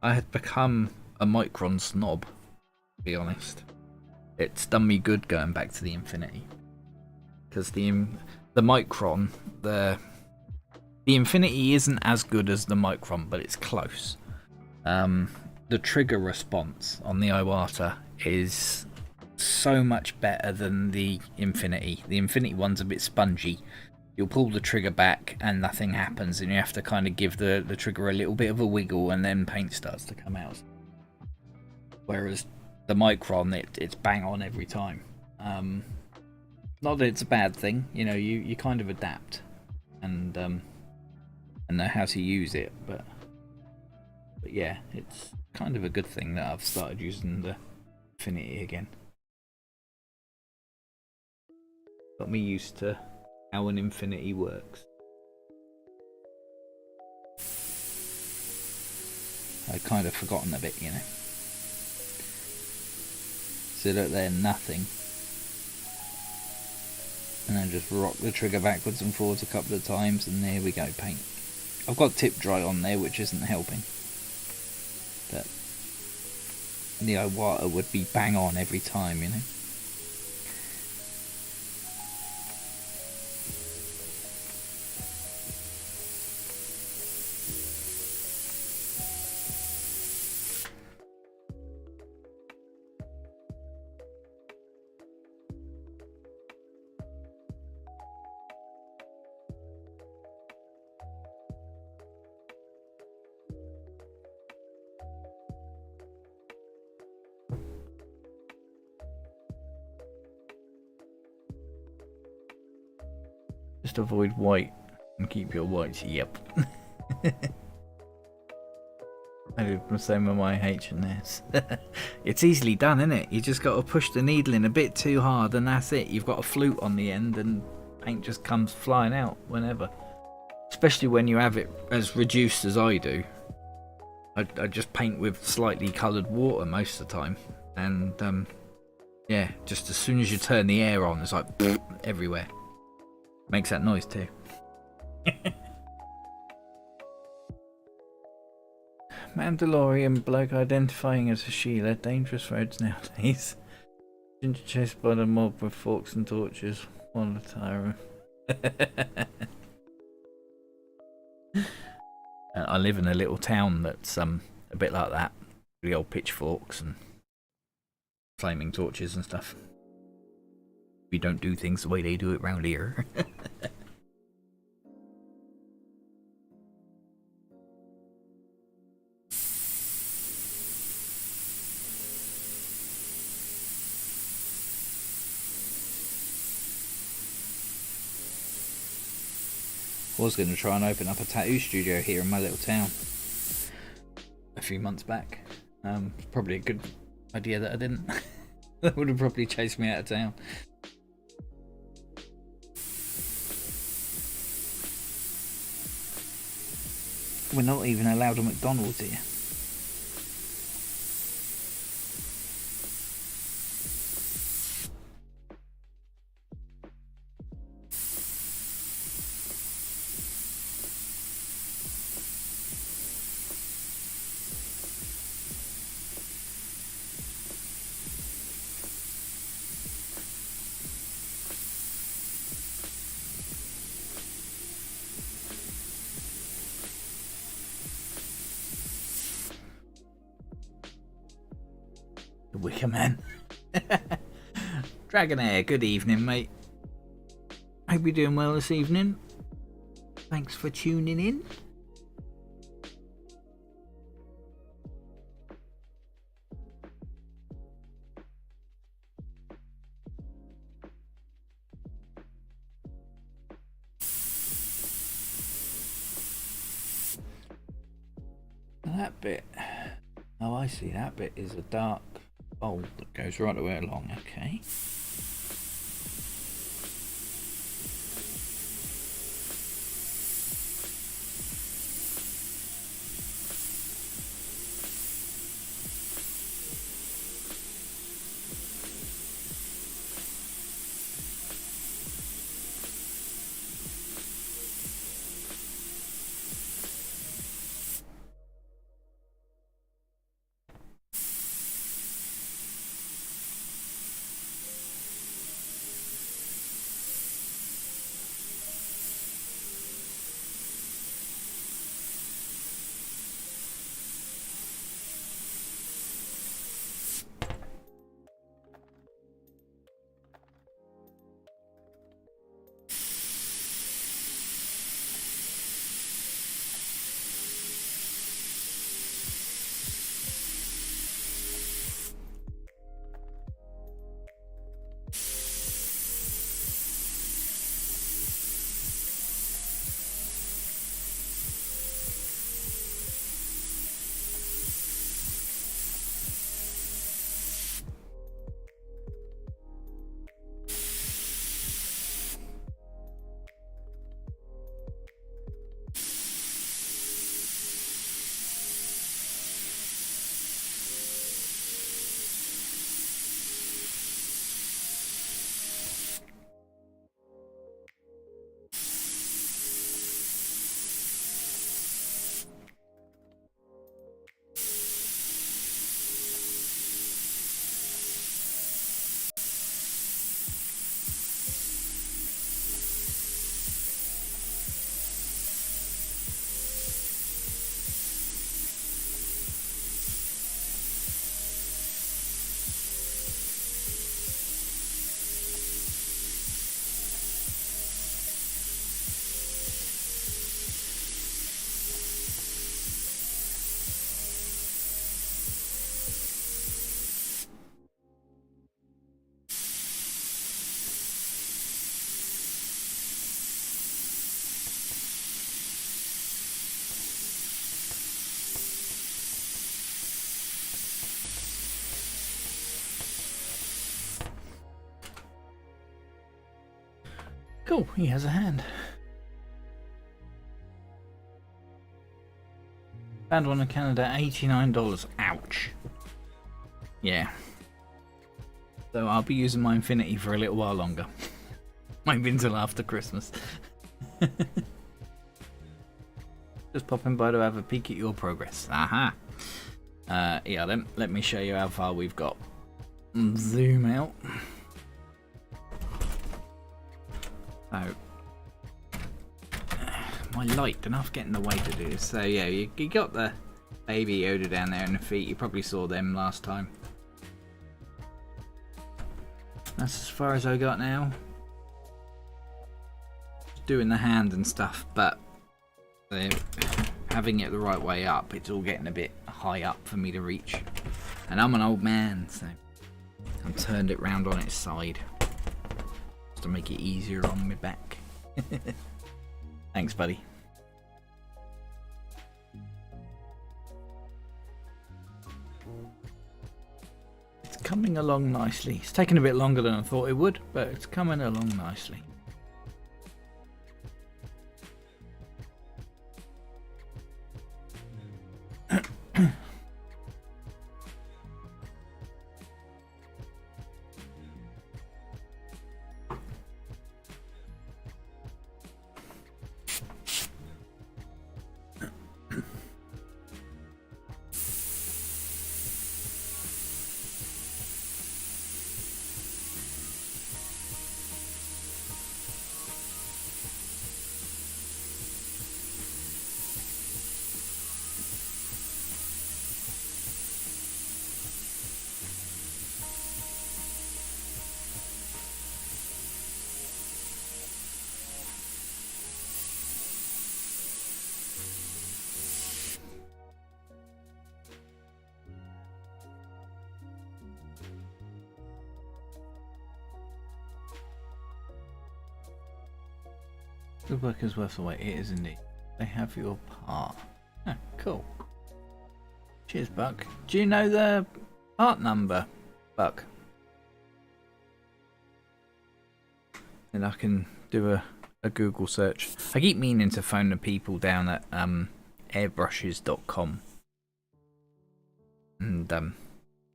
[SPEAKER 1] had become a Micron snob, to be honest. It's done me good going back to the Infinity, because the Micron, the Infinity isn't as good as the Micron, but it's close. The trigger response on the Iwata is so much better than the Infinity. The Infinity one's a bit spongy. You'll pull the trigger back and nothing happens, and you have to kind of give the trigger a little bit of a wiggle, and then paint starts to come out. Whereas the Micron, it's bang on every time. Not that it's a bad thing, you know, you kind of adapt and know how to use it, but yeah, it's kind of a good thing that I've started using the Infinity again. Got me used to how an Infinity works. I'd kind of forgotten a bit, you know. So look there, nothing. And then just rock the trigger backwards and forwards a couple of times, and there we go, paint. I've got tip dry on there, which isn't helping. But the Iwata would be bang on every time, you know. Just avoid white and keep your whites. Yep. I did the same with my H&S. It's easily done, isn't it? You just got to push the needle in a bit too hard, and that's it. You've got a flute on the end, and paint just comes flying out whenever. Especially when you have it as reduced as I do. I just paint with slightly coloured water most of the time, and yeah, just as soon as you turn the air on, it's like everywhere. Makes that noise too. Mandalorian bloke identifying as a Sheila. Dangerous roads nowadays. Ginger chased by the mob with forks and torches. One at a time. I live in a little town that's a bit like that. The old pitchforks and flaming torches and stuff. We don't do things the way they do it round here. I was going to try and open up a tattoo studio here in my little town a few months back. It's probably a good idea that I didn't. That would have probably chased me out of town. We're not even allowed a McDonald's here. The Wicker Man. Dragonair, good evening, mate. Hope you're doing well this evening. Thanks for tuning in. That bit. Oh, I see. That bit is a dark bulb that goes right the way along. Okay. Cool, he has a hand. Found one in Canada, $89. Ouch. Yeah. So I'll be using my Infinity for a little while longer. Maybe until after Christmas. Just popping by to have a peek at your progress. Aha. Yeah, then let me show you how far we've got. Zoom out. So, my light, don't have to get in the way to do this. So yeah, you got the baby Yoda down there in the feet. You probably saw them last time. That's as far as I got now. Just doing the hand and stuff, but having it the right way up, it's all getting a bit high up for me to reach. And I'm an old man, so I've turned it round on its side just to make it easier on my back. Thanks, buddy. coming along nicely. It's taken a bit longer than I thought it would, but it's coming along nicely. The work is worth the wait. It is indeed. They have your part. Oh, cool. Cheers, Buck. Do you know the part number, Buck? And I can do a Google search. I keep meaning to phone the people down at airbrushes.com and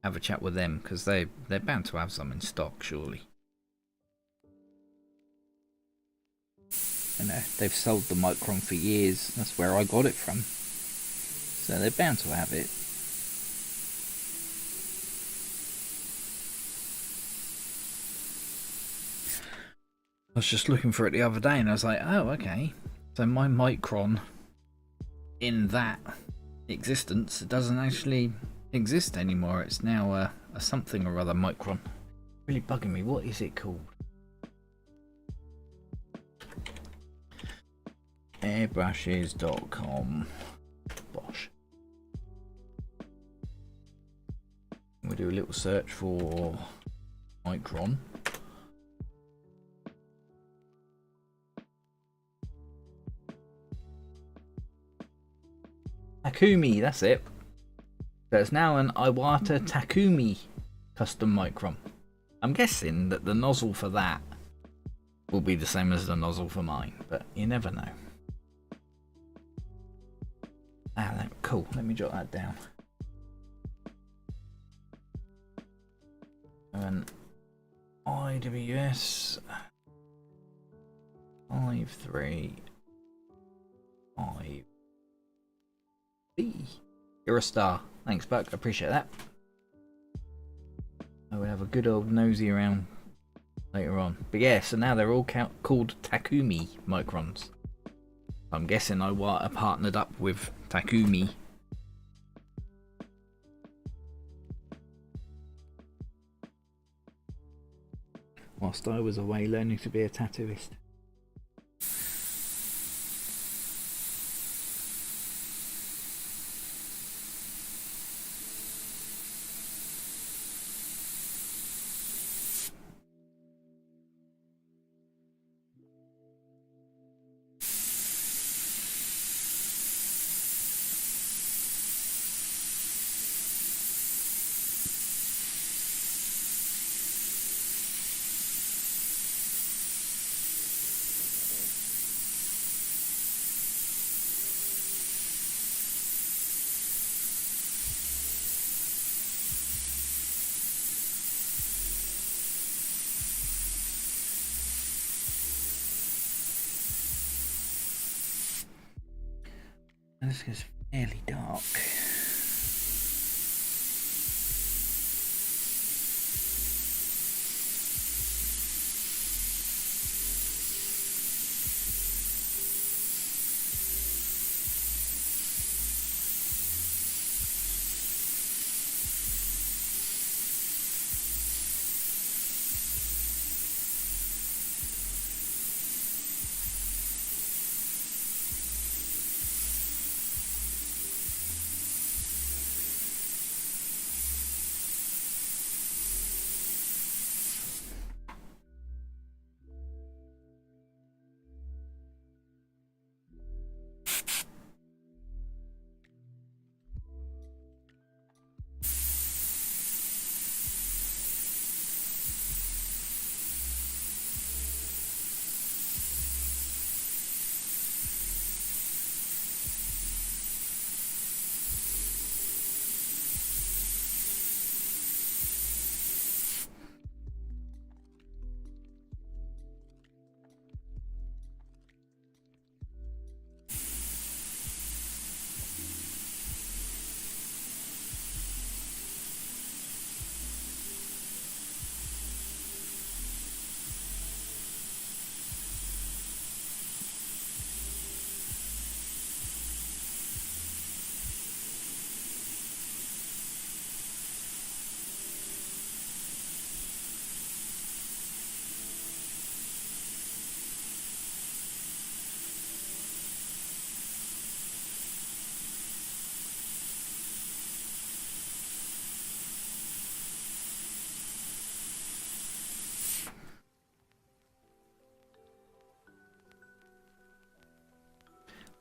[SPEAKER 1] have a chat with them, because they're bound to have some in stock, surely. You know, they've sold the Micron for years. That's where I got it from. So they're bound to have it. I was just looking for it the other day and I was like, oh, okay. So my Micron in that existence doesn't actually exist anymore. It's now a something or other Micron. Really bugging me. What is it called? Airbrushes.com. Bosh. We'll do a little search for Micron. Takumi, that's it. So it's now an Iwata Takumi custom Micron. I'm guessing that the nozzle for that will be the same as the nozzle for mine, but you never know. Ah, cool. Let me jot that down. An IWS 535B. You're a star. Thanks, Buck. I appreciate that. I will have a good old nosy around later on. But yeah, so now they're all called Takumi Microns. I'm guessing Iwata partnered up with Takumi. Whilst I was away learning to be a tattooist. This gets fairly dark.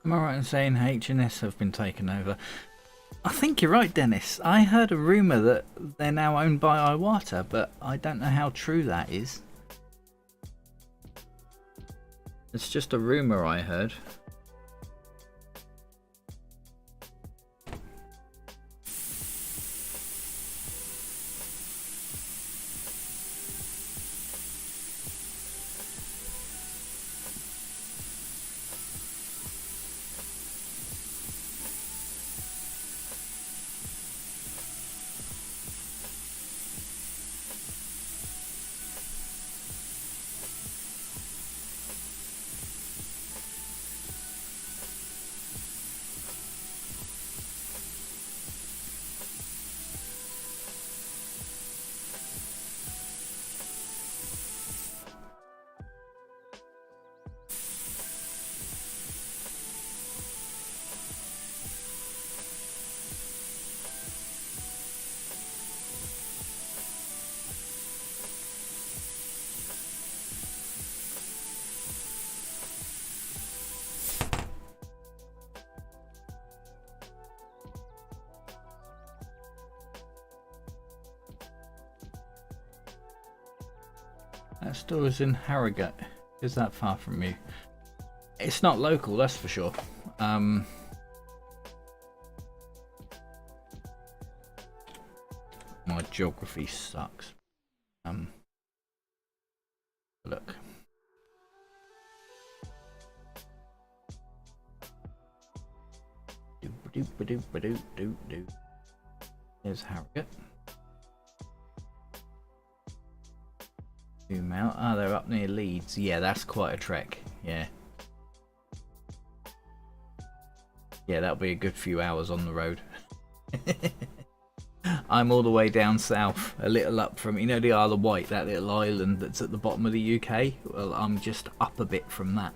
[SPEAKER 1] Am I right in saying H&S have been taken over? I think you're right, Dennis. I heard a rumour that they're now owned by Iwata, but I don't know how true that is. It's just a rumour I heard. That store is in Harrogate. Is that far from you? It's not local, that's for sure. My geography sucks. Look. There's Harrogate. Zoom out. Ah, they're up near Leeds. Yeah, that's quite a trek. Yeah. Yeah, that'll be a good few hours on the road. I'm all the way down south, a little up from, you know, the Isle of Wight, that little island that's at the bottom of the UK? Well, I'm just up a bit from that.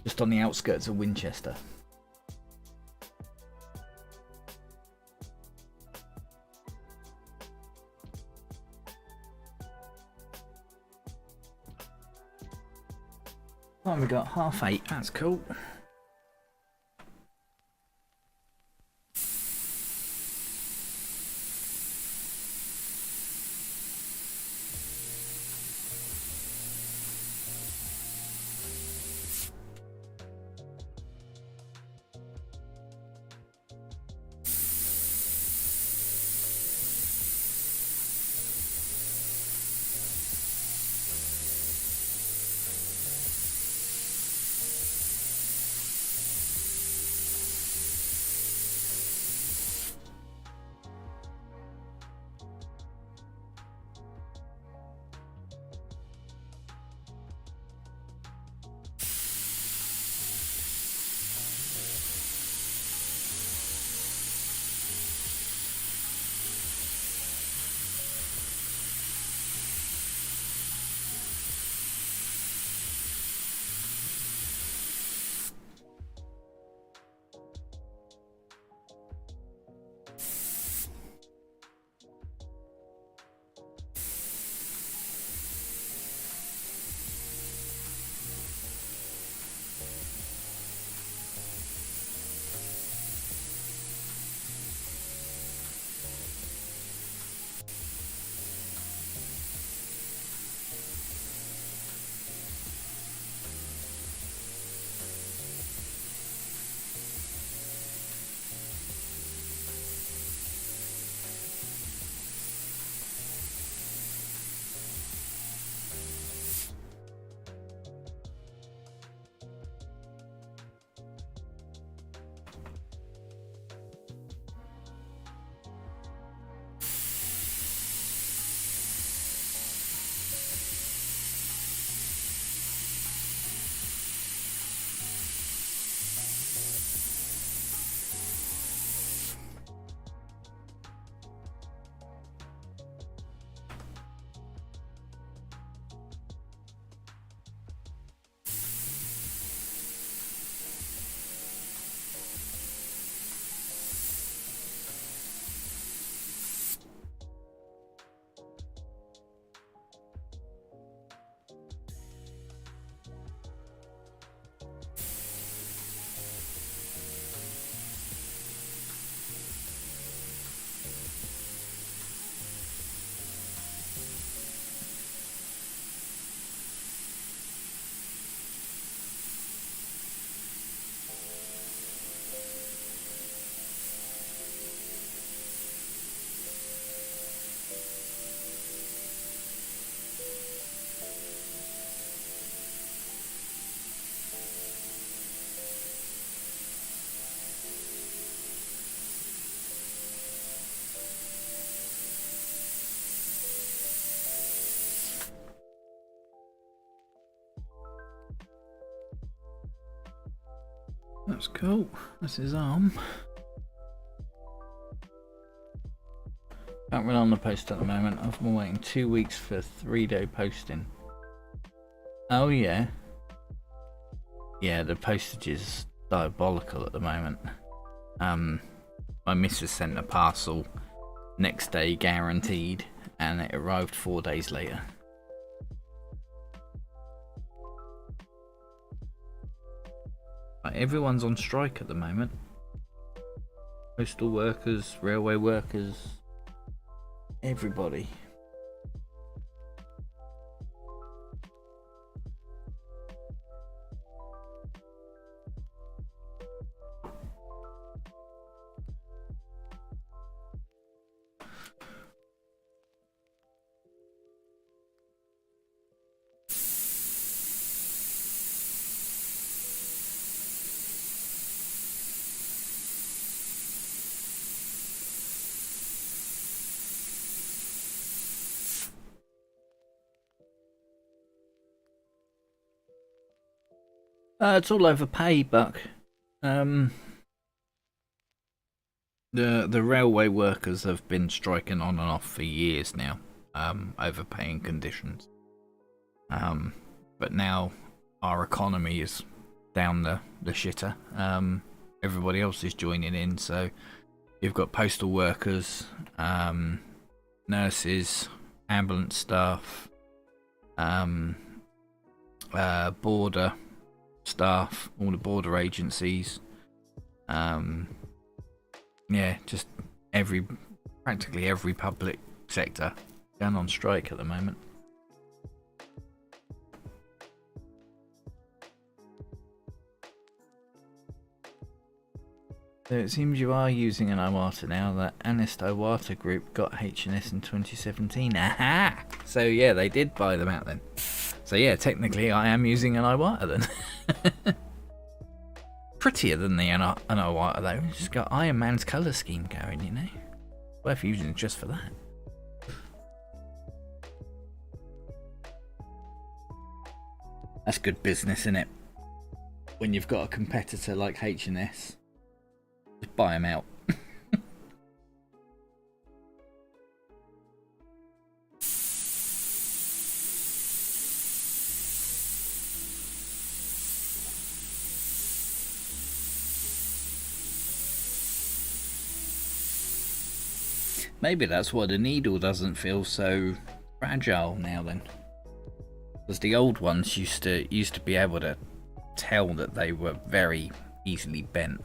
[SPEAKER 1] Just on the outskirts of Winchester. Oh, we got 8:30. That's cool. That's cool. That's his arm. Can't run on the post at the moment. I've been waiting 2 weeks for 3-day posting. Oh yeah. Yeah, the postage is diabolical at the moment. My missus sent a parcel next day guaranteed, and it arrived 4 days later. Like, everyone's on strike at the moment. Postal workers, railway workers, everybody. It's all over pay, Buck. The railway workers have been striking on and off for years now, over paying conditions. But now our economy is down the shitter. Everybody else is joining in, so you've got postal workers, nurses, ambulance staff, border staff, all the border agencies, yeah, just practically every public sector going on strike at the moment. So it seems you are using an Iwata now. That Honest Iwata group got H&S in 2017. Aha! So yeah, they did buy them out then. So yeah, technically I am using an Iwata then. Prettier than the an Iwata though. It's just got Iron Man's colour scheme going, you know. Worth using just for that. That's good business, isn't it? When you've got a competitor like H&S, just buy them out. Maybe that's why the needle doesn't feel so fragile now then. Because the old ones used to be able to tell that they were very easily bent.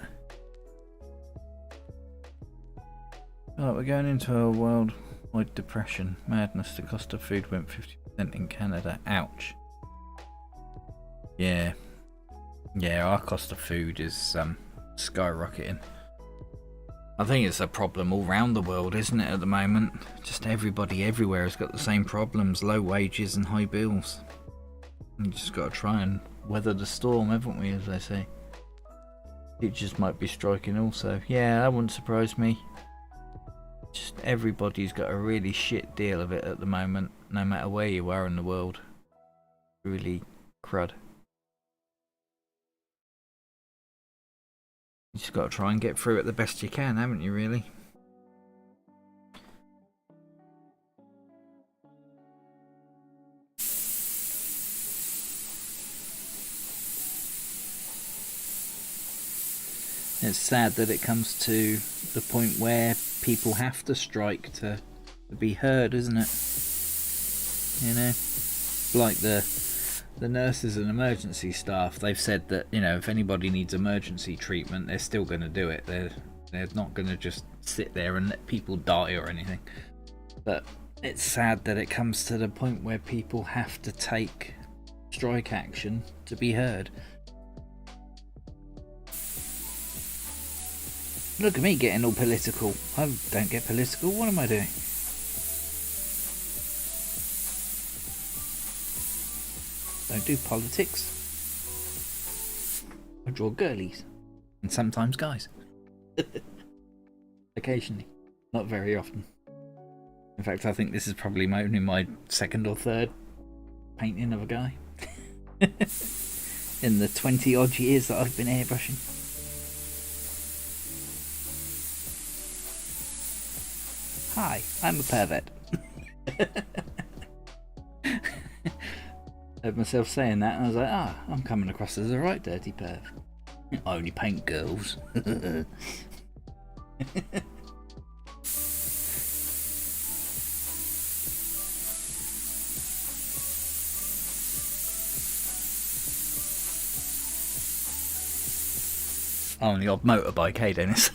[SPEAKER 1] Oh, we're going into a worldwide depression. Madness, the cost of food went 50% in Canada. Ouch. Yeah. Yeah, our cost of food is skyrocketing. I think it's a problem all around the world, isn't it, at the moment? Just everybody everywhere has got the same problems, low wages and high bills. You just got to try and weather the storm, haven't we, as they say. Teachers might be striking also. Yeah, that wouldn't surprise me. Just everybody's got a really shit deal of it at the moment, no matter where you are in the world. Really crud. You just got to try and get through it the best you can, haven't you, really? It's sad that it comes to the point where people have to strike to be heard, isn't it? You know, like the nurses and emergency staff, they've said that, you know, if anybody needs emergency treatment, they're still going to do it. They're not going to just sit there and let people die or anything. But it's sad that it comes to the point where people have to take strike action to be heard. Look at me getting all political. I don't get political. What am I doing? Don't do politics. I draw girlies. And sometimes guys. Occasionally. Not very often. In fact, I think this is probably only my second or third painting of a guy. In the 20 odd years that I've been airbrushing. Hi, I'm a pervert. I heard myself saying that and I was like, I'm coming across as a right dirty perv. I only paint girls. On the odd motorbike, hey Dennis?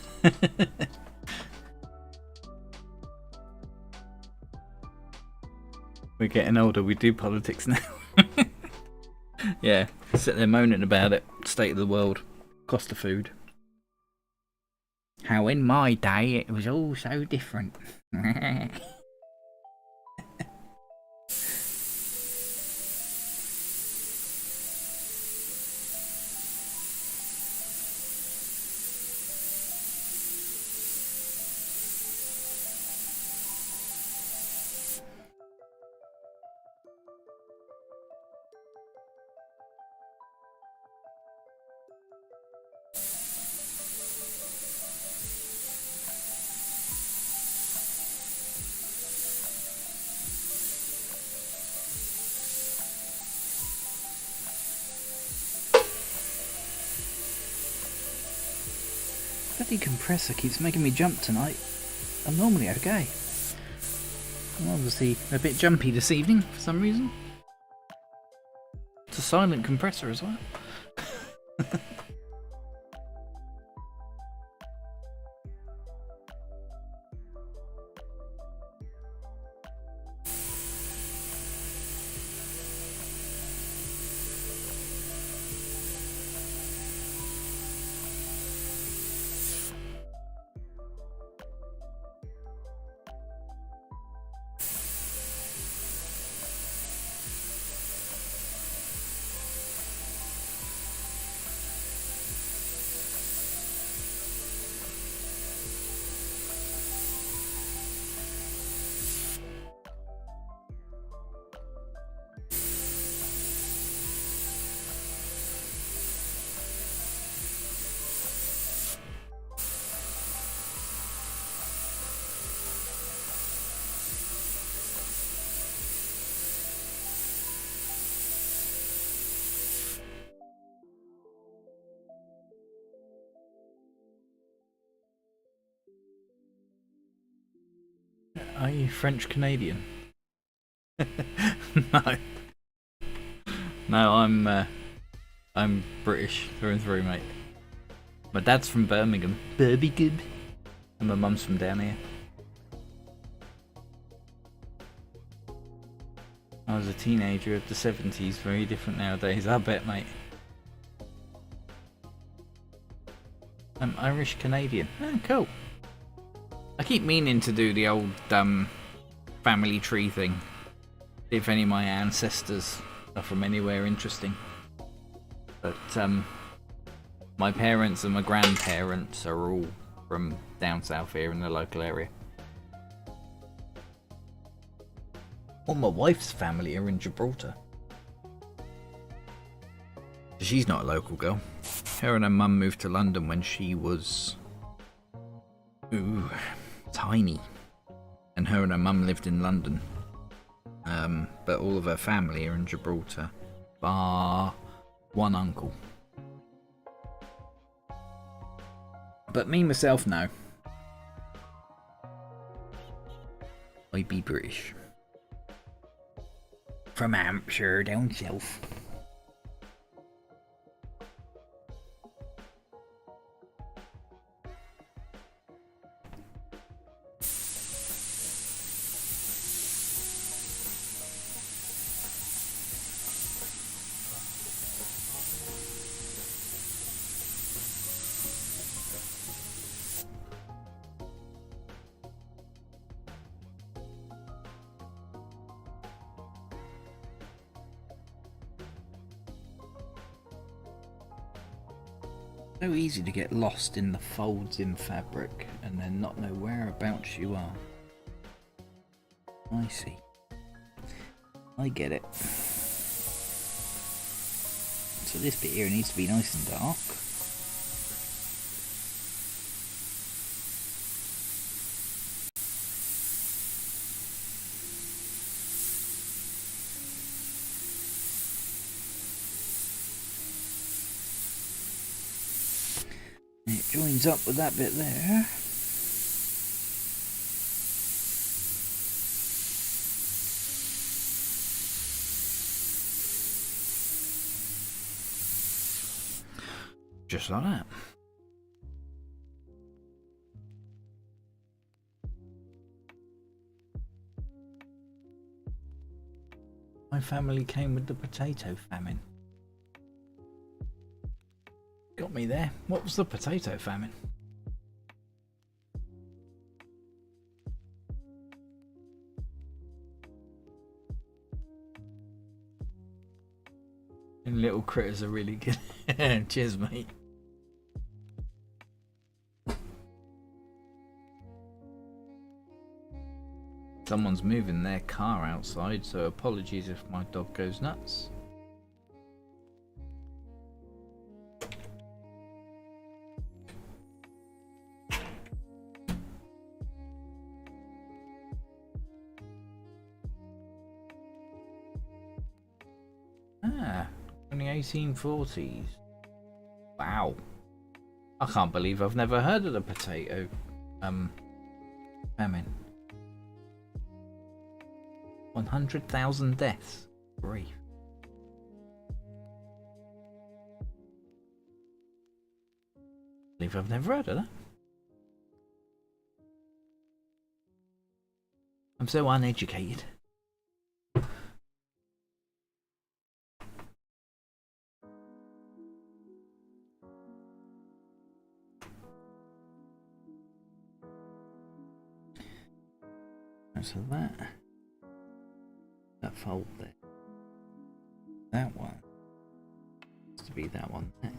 [SPEAKER 1] We're getting older, we do politics now. Yeah, sit there moaning about it. State of the world, cost of food. How in my day it was all so different. Bloody compressor keeps making me jump tonight. I'm normally okay. I'm obviously a bit jumpy this evening for some reason. It's a silent compressor as well. Are you French Canadian? No. No, I'm British through and through, mate. My dad's from Birmingham. Birmingham. And my mum's from down here. I was a teenager of the 70s, very different nowadays, I bet, mate. I'm Irish Canadian. Oh, cool. I keep meaning to do the old family tree thing. If any of my ancestors are from anywhere interesting. But my parents and my grandparents are all from down south here in the local area. Well, my wife's family are in Gibraltar. She's not a local girl. Her and her mum moved to London when she was tiny. And her and her mum lived in London. But all of her family are in Gibraltar. Bar one uncle. But me, myself, no. I be British. From Hampshire down south. So easy to get lost in the folds in fabric and then not know whereabouts you are. I see. I get it. So this bit here needs to be nice and dark. joins up with that bit there. Just like that. My family came with the potato famine. Got me there. What was the potato famine? And little critters are really good. Cheers, mate. Someone's moving their car outside, so apologies if my dog goes nuts. Ah, in the 1840s. Wow. I can't believe I've never heard of the potato famine. 100,000 deaths. Grief. I believe I've never heard of that. I'm so uneducated. So that fold there. That one has to be that one there.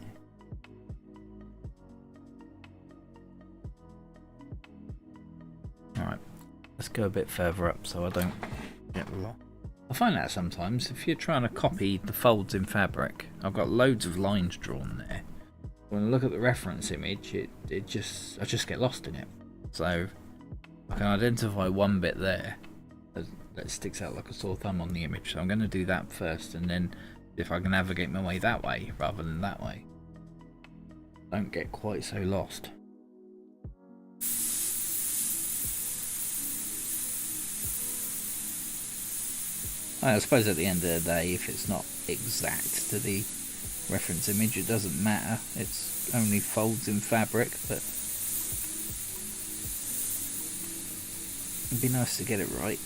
[SPEAKER 1] Alright, let's go a bit further up so I don't get lost. I find that sometimes if you're trying to copy the folds in fabric, I've got loads of lines drawn there. When I look at the reference image, I just get lost in it. So I can identify one bit there that sticks out like a sore thumb on the image, so I'm going to do that first, and then if I can navigate my way that way rather than that way, don't get quite so lost. I suppose at the end of the day, if it's not exact to the reference image, it doesn't matter. It's only folds in fabric, but it'd be nice to get it right.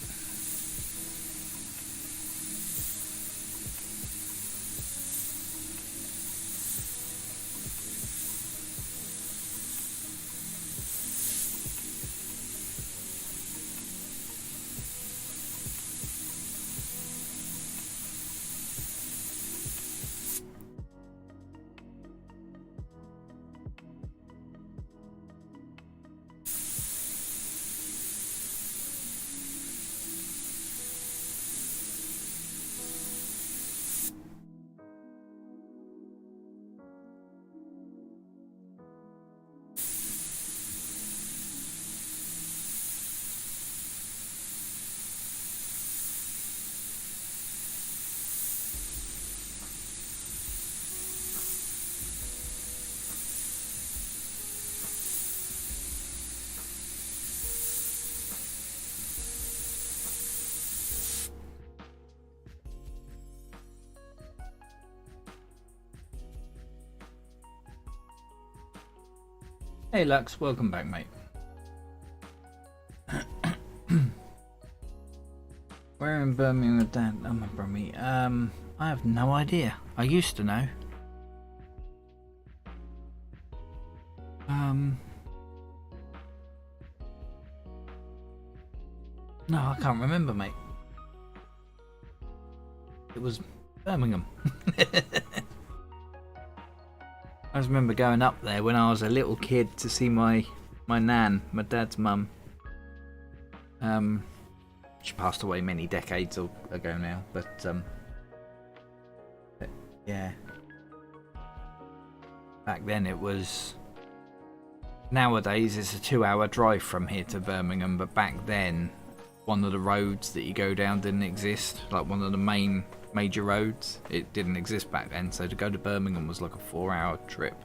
[SPEAKER 1] Hey Lux, welcome back, mate. Where in Birmingham with Dad? Oh my brummy. I have no idea. I used to know. No, I can't remember, mate. It was Birmingham. I just remember going up there when I was a little kid to see my nan, my dad's mum. She passed away many decades ago now, but yeah. Back then it was. Nowadays it's a 2-hour drive from here to Birmingham, but back then one of the roads that you go down didn't exist. Like one of the major roads, it didn't exist back then, so to go to Birmingham was like a 4-hour trip.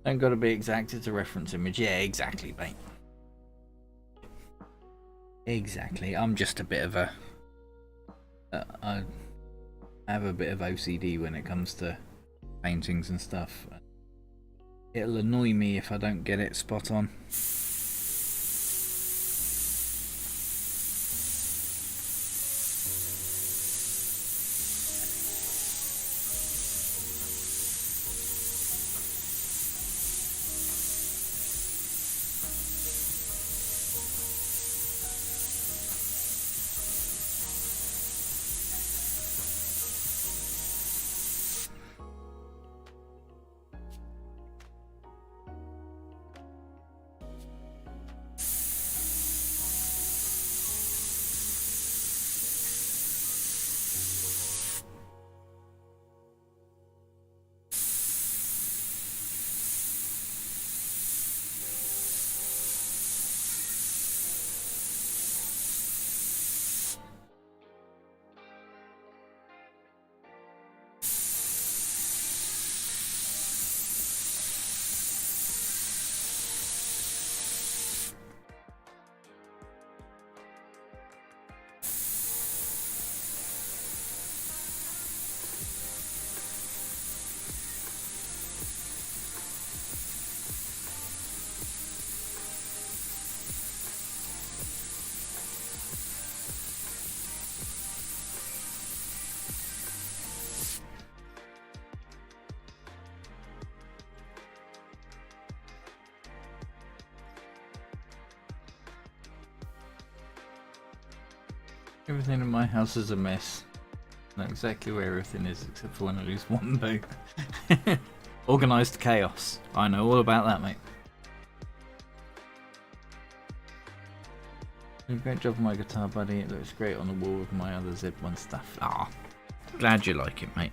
[SPEAKER 1] Ain't got to be exact, it's a reference image. Yeah, exactly, mate. Exactly. I'm just a bit of a... I have a bit of OCD when it comes to paintings and stuff. It'll annoy me if I don't get it spot on. Everything in my house is a mess. I know exactly where everything is, except for when I lose one boot. Organised chaos. I know all about that, mate. Great job on my guitar, buddy. It looks great on the wall with my other Z1 stuff. Ah, glad you like it, mate.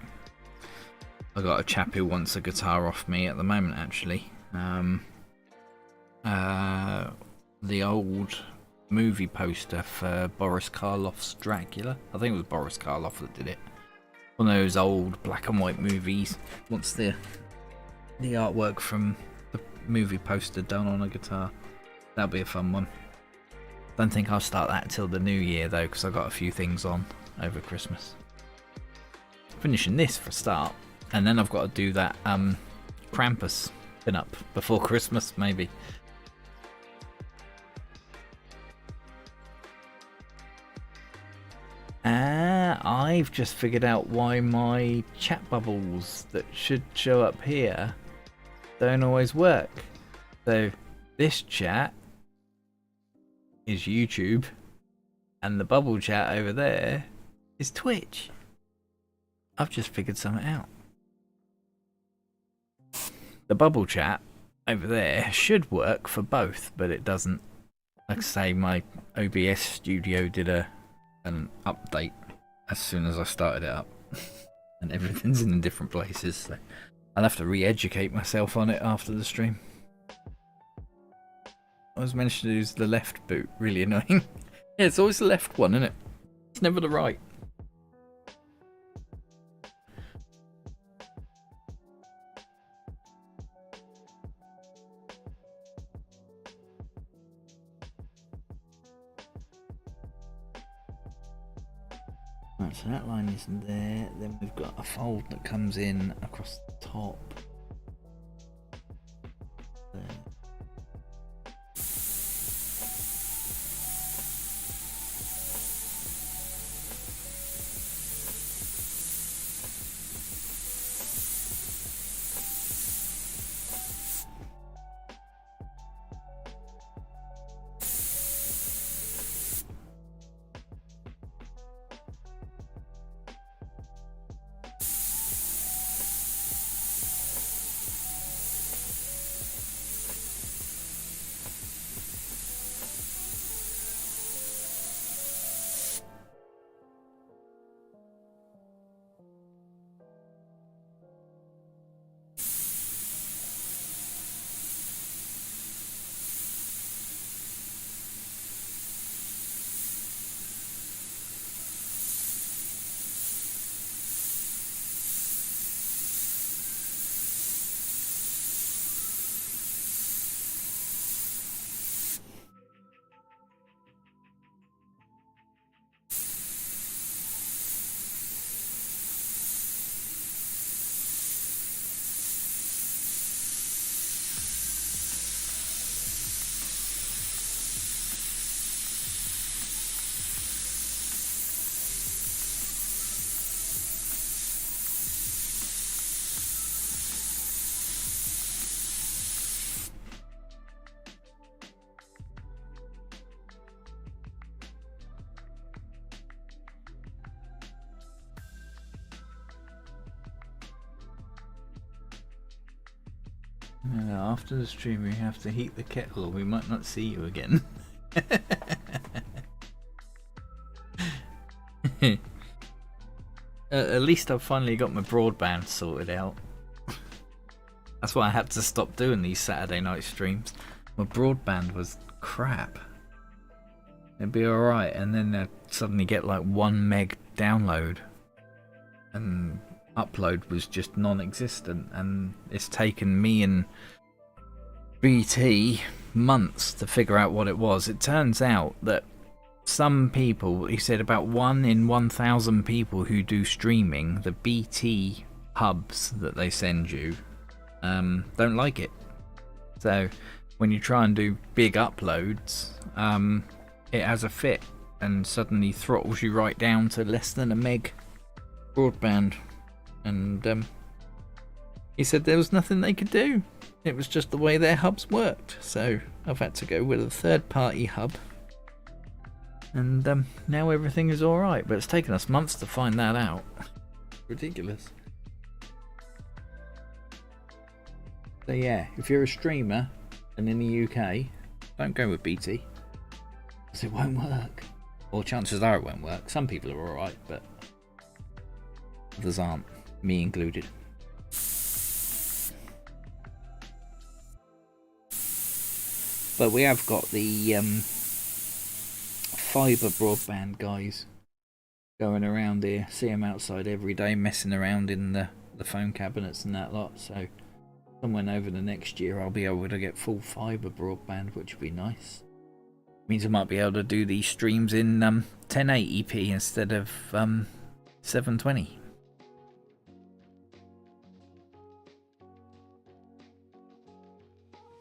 [SPEAKER 1] I got a chap who wants a guitar off me at the moment, actually. The old movie poster for Boris Karloff's Dracula. I think it was Boris Karloff that did it. One of those old black and white movies. Wants the artwork from the movie poster done on a guitar. That'll be a fun one. Don't think I'll start that till the new year though, because I've got a few things on over Christmas. Finishing this for a start, and then I've got to do that Krampus pin-up before Christmas, maybe. I've just figured out why my chat bubbles that should show up here don't always work. So this chat is YouTube, and the bubble chat over there is Twitch. I've just figured something out. The bubble chat over there should work for both, but it doesn't. Like I say, my OBS studio did an update as soon as I started it up, and everything's in different places, so I'll have to re-educate myself on it after the stream. I was mentioned to use the left boot, really annoying. Yeah, it's always the left one, isn't it? It's never the right. Right, so that line isn't there. Then we've got a fold that comes in across the top. There. After the stream, we have to heat the kettle, or we might not see you again. At least I've finally got my broadband sorted out. That's why I had to stop doing these Saturday night streams. My broadband was crap. It'd be alright, and then they'd suddenly get like 1 meg download, and upload was just non-existent, and it's taken me and BT months to figure out what it was. It turns out that some people, he said about 1 in 1,000 people who do streaming, the BT hubs that they send you don't like it. So when you try and do big uploads, it has a fit and suddenly throttles you right down to less than a meg broadband. And he said there was nothing they could do. It was just the way their hubs worked. So I've had to go with a third-party hub. And now everything is alright, but it's taken us months to find that out. Ridiculous. So yeah, if you're a streamer and in the UK, don't go with BT, because it won't work. Or chances are it won't work. Some people are alright, but others aren't, me included. But we have got the fibre broadband guys going around here. See them outside every day messing around in the phone cabinets and that lot. So somewhere over the next year I'll be able to get full fibre broadband, which would be nice. Means I might be able to do these streams in 1080p instead of 720.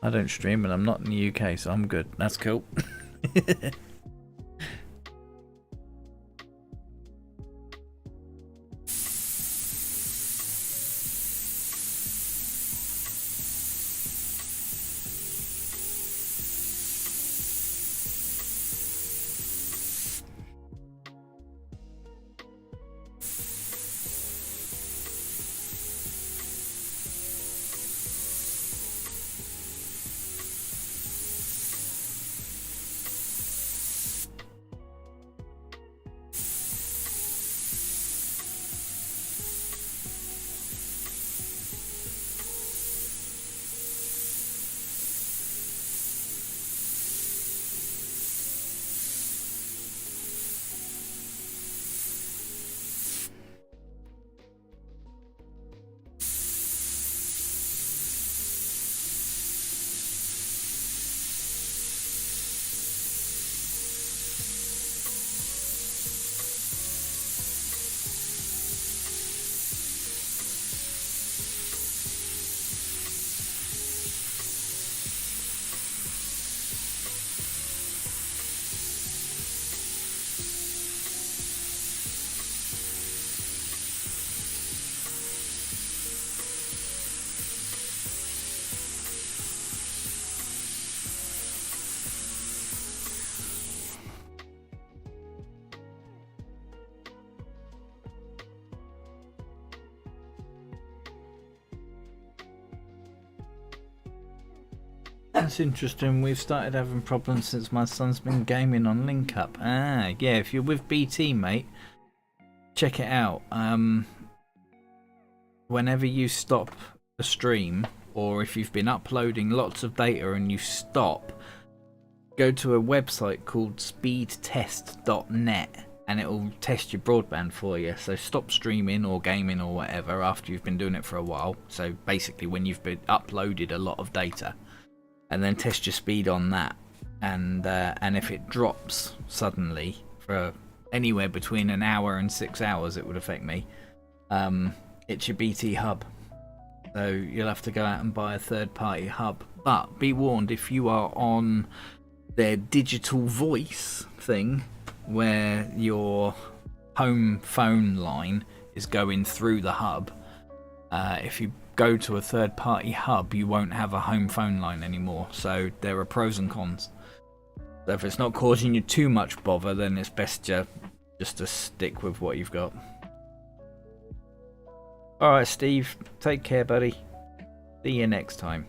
[SPEAKER 1] I don't stream and I'm not in the UK, so I'm good. That's cool. That's interesting. We've started having problems since my son's been gaming on Link Up. Ah, yeah, if you're with BT, mate, check it out. Whenever you stop a stream, or if you've been uploading lots of data and you stop, go to a website called speedtest.net and it will test your broadband for you. So stop streaming or gaming or whatever after you've been doing it for a while. So basically when you've been uploaded a lot of data, and then test your speed on that, and if it drops suddenly for anywhere between an hour and 6 hours, it would affect me. It's your BT hub, so you'll have to go out and buy a third-party hub. But be warned, if you are on their digital voice thing, where your home phone line is going through the hub, if you go to a third-party hub, you won't have a home phone line anymore. So there are pros and cons. So if it's not causing you too much bother, then it's best just to stick with what you've got. Alright, Steve, take care, buddy. See you next time.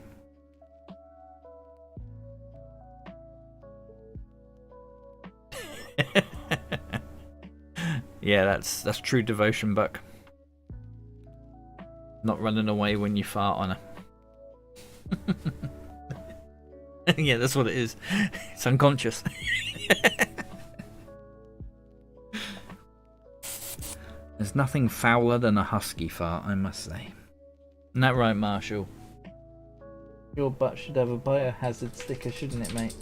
[SPEAKER 1] Yeah, that's true devotion, Buck. Not running away when you fart on her. Yeah, that's what it is. It's unconscious. There's nothing fouler than a husky fart, I must say. Isn't that right, Marshall? Your butt should have a biohazard sticker, shouldn't it, mate?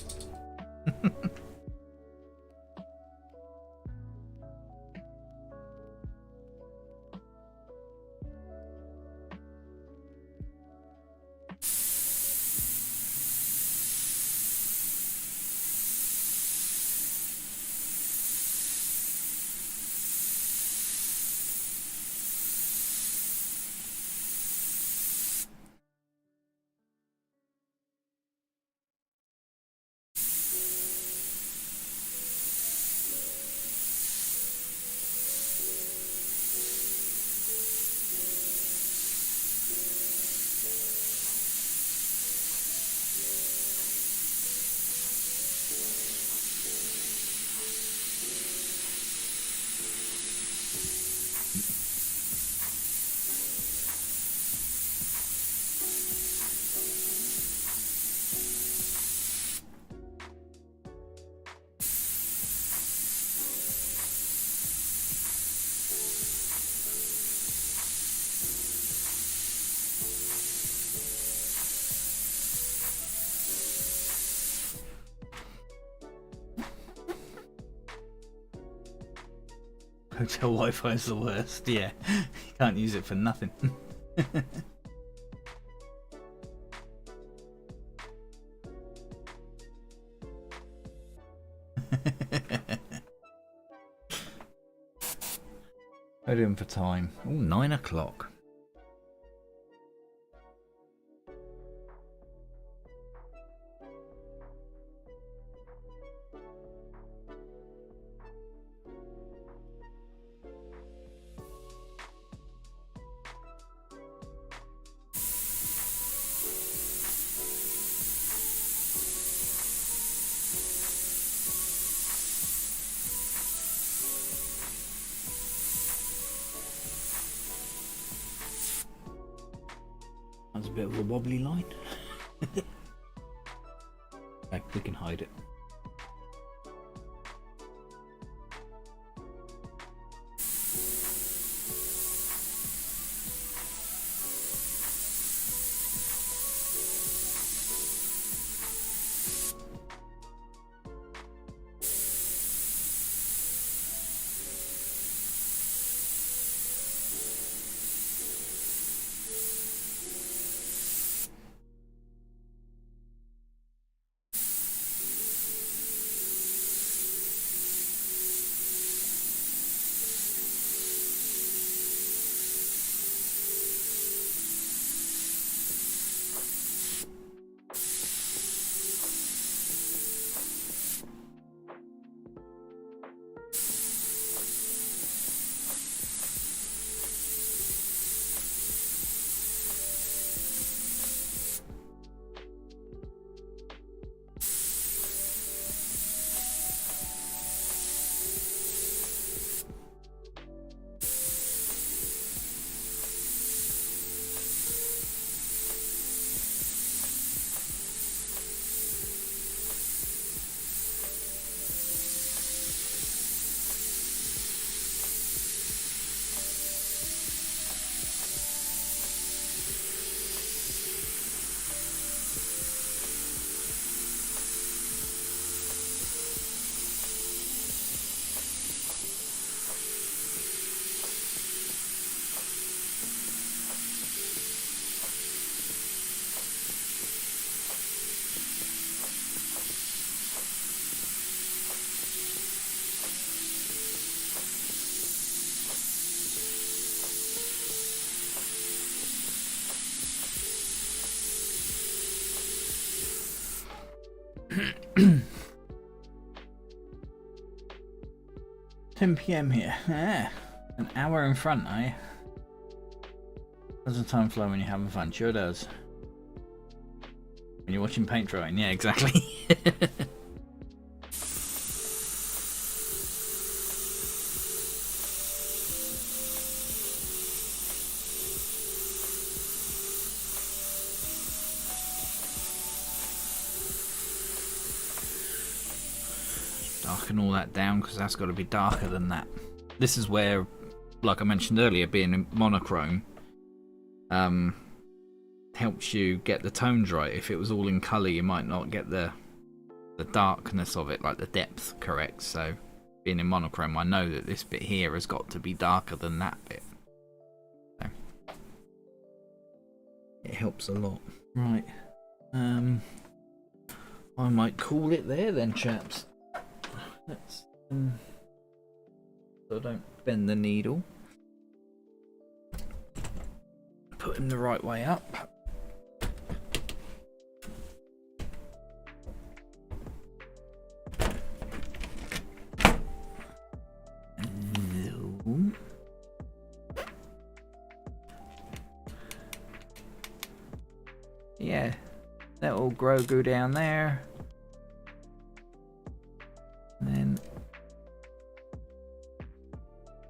[SPEAKER 1] Hotel Wi-Fi is the worst. Yeah, you can't use it for nothing. What are we doing for time? Oh, 9 o'clock. That's a bit of a wobbly line. Okay, we can hide it. Ten PM here. Ah, an hour in front, eh? Does the time fly when you're having fun? Sure does. When you're watching paint drying, yeah, exactly. darken all that down, because that's got to be darker than that. This is where, like I mentioned earlier, being in monochrome helps you get the tones right. If it was all in colour, you might not get the darkness of it, like the depth correct. So being in monochrome, I know that this bit here has got to be darker than that bit. So it helps a lot. Right. I might call it there then, chaps. Let's so I don't bend the needle. Put him the right way up. Yeah, that will grow good down there. And then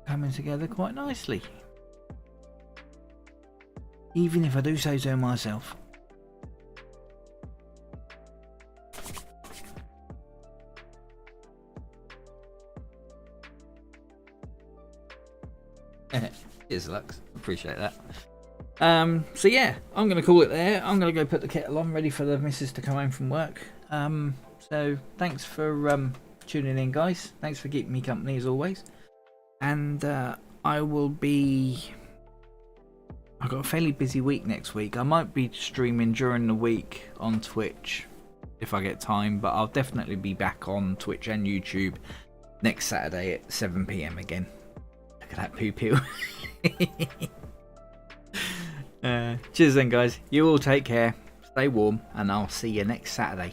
[SPEAKER 1] coming together quite nicely. Even if I do say so myself. Cheers, Lux. Appreciate that. So yeah, I'm going to call it there. I'm going to go put the kettle on, ready for the missus to come home from work. So thanks for tuning in, guys. Thanks for keeping me company as always. And I will be... I've got a fairly busy week next week. I might be streaming during the week on Twitch if I get time, but I'll definitely be back on Twitch and YouTube next Saturday at 7 PM again. Look at that poo-poo. Cheers then, guys. You all take care, stay warm, and I'll see you next Saturday.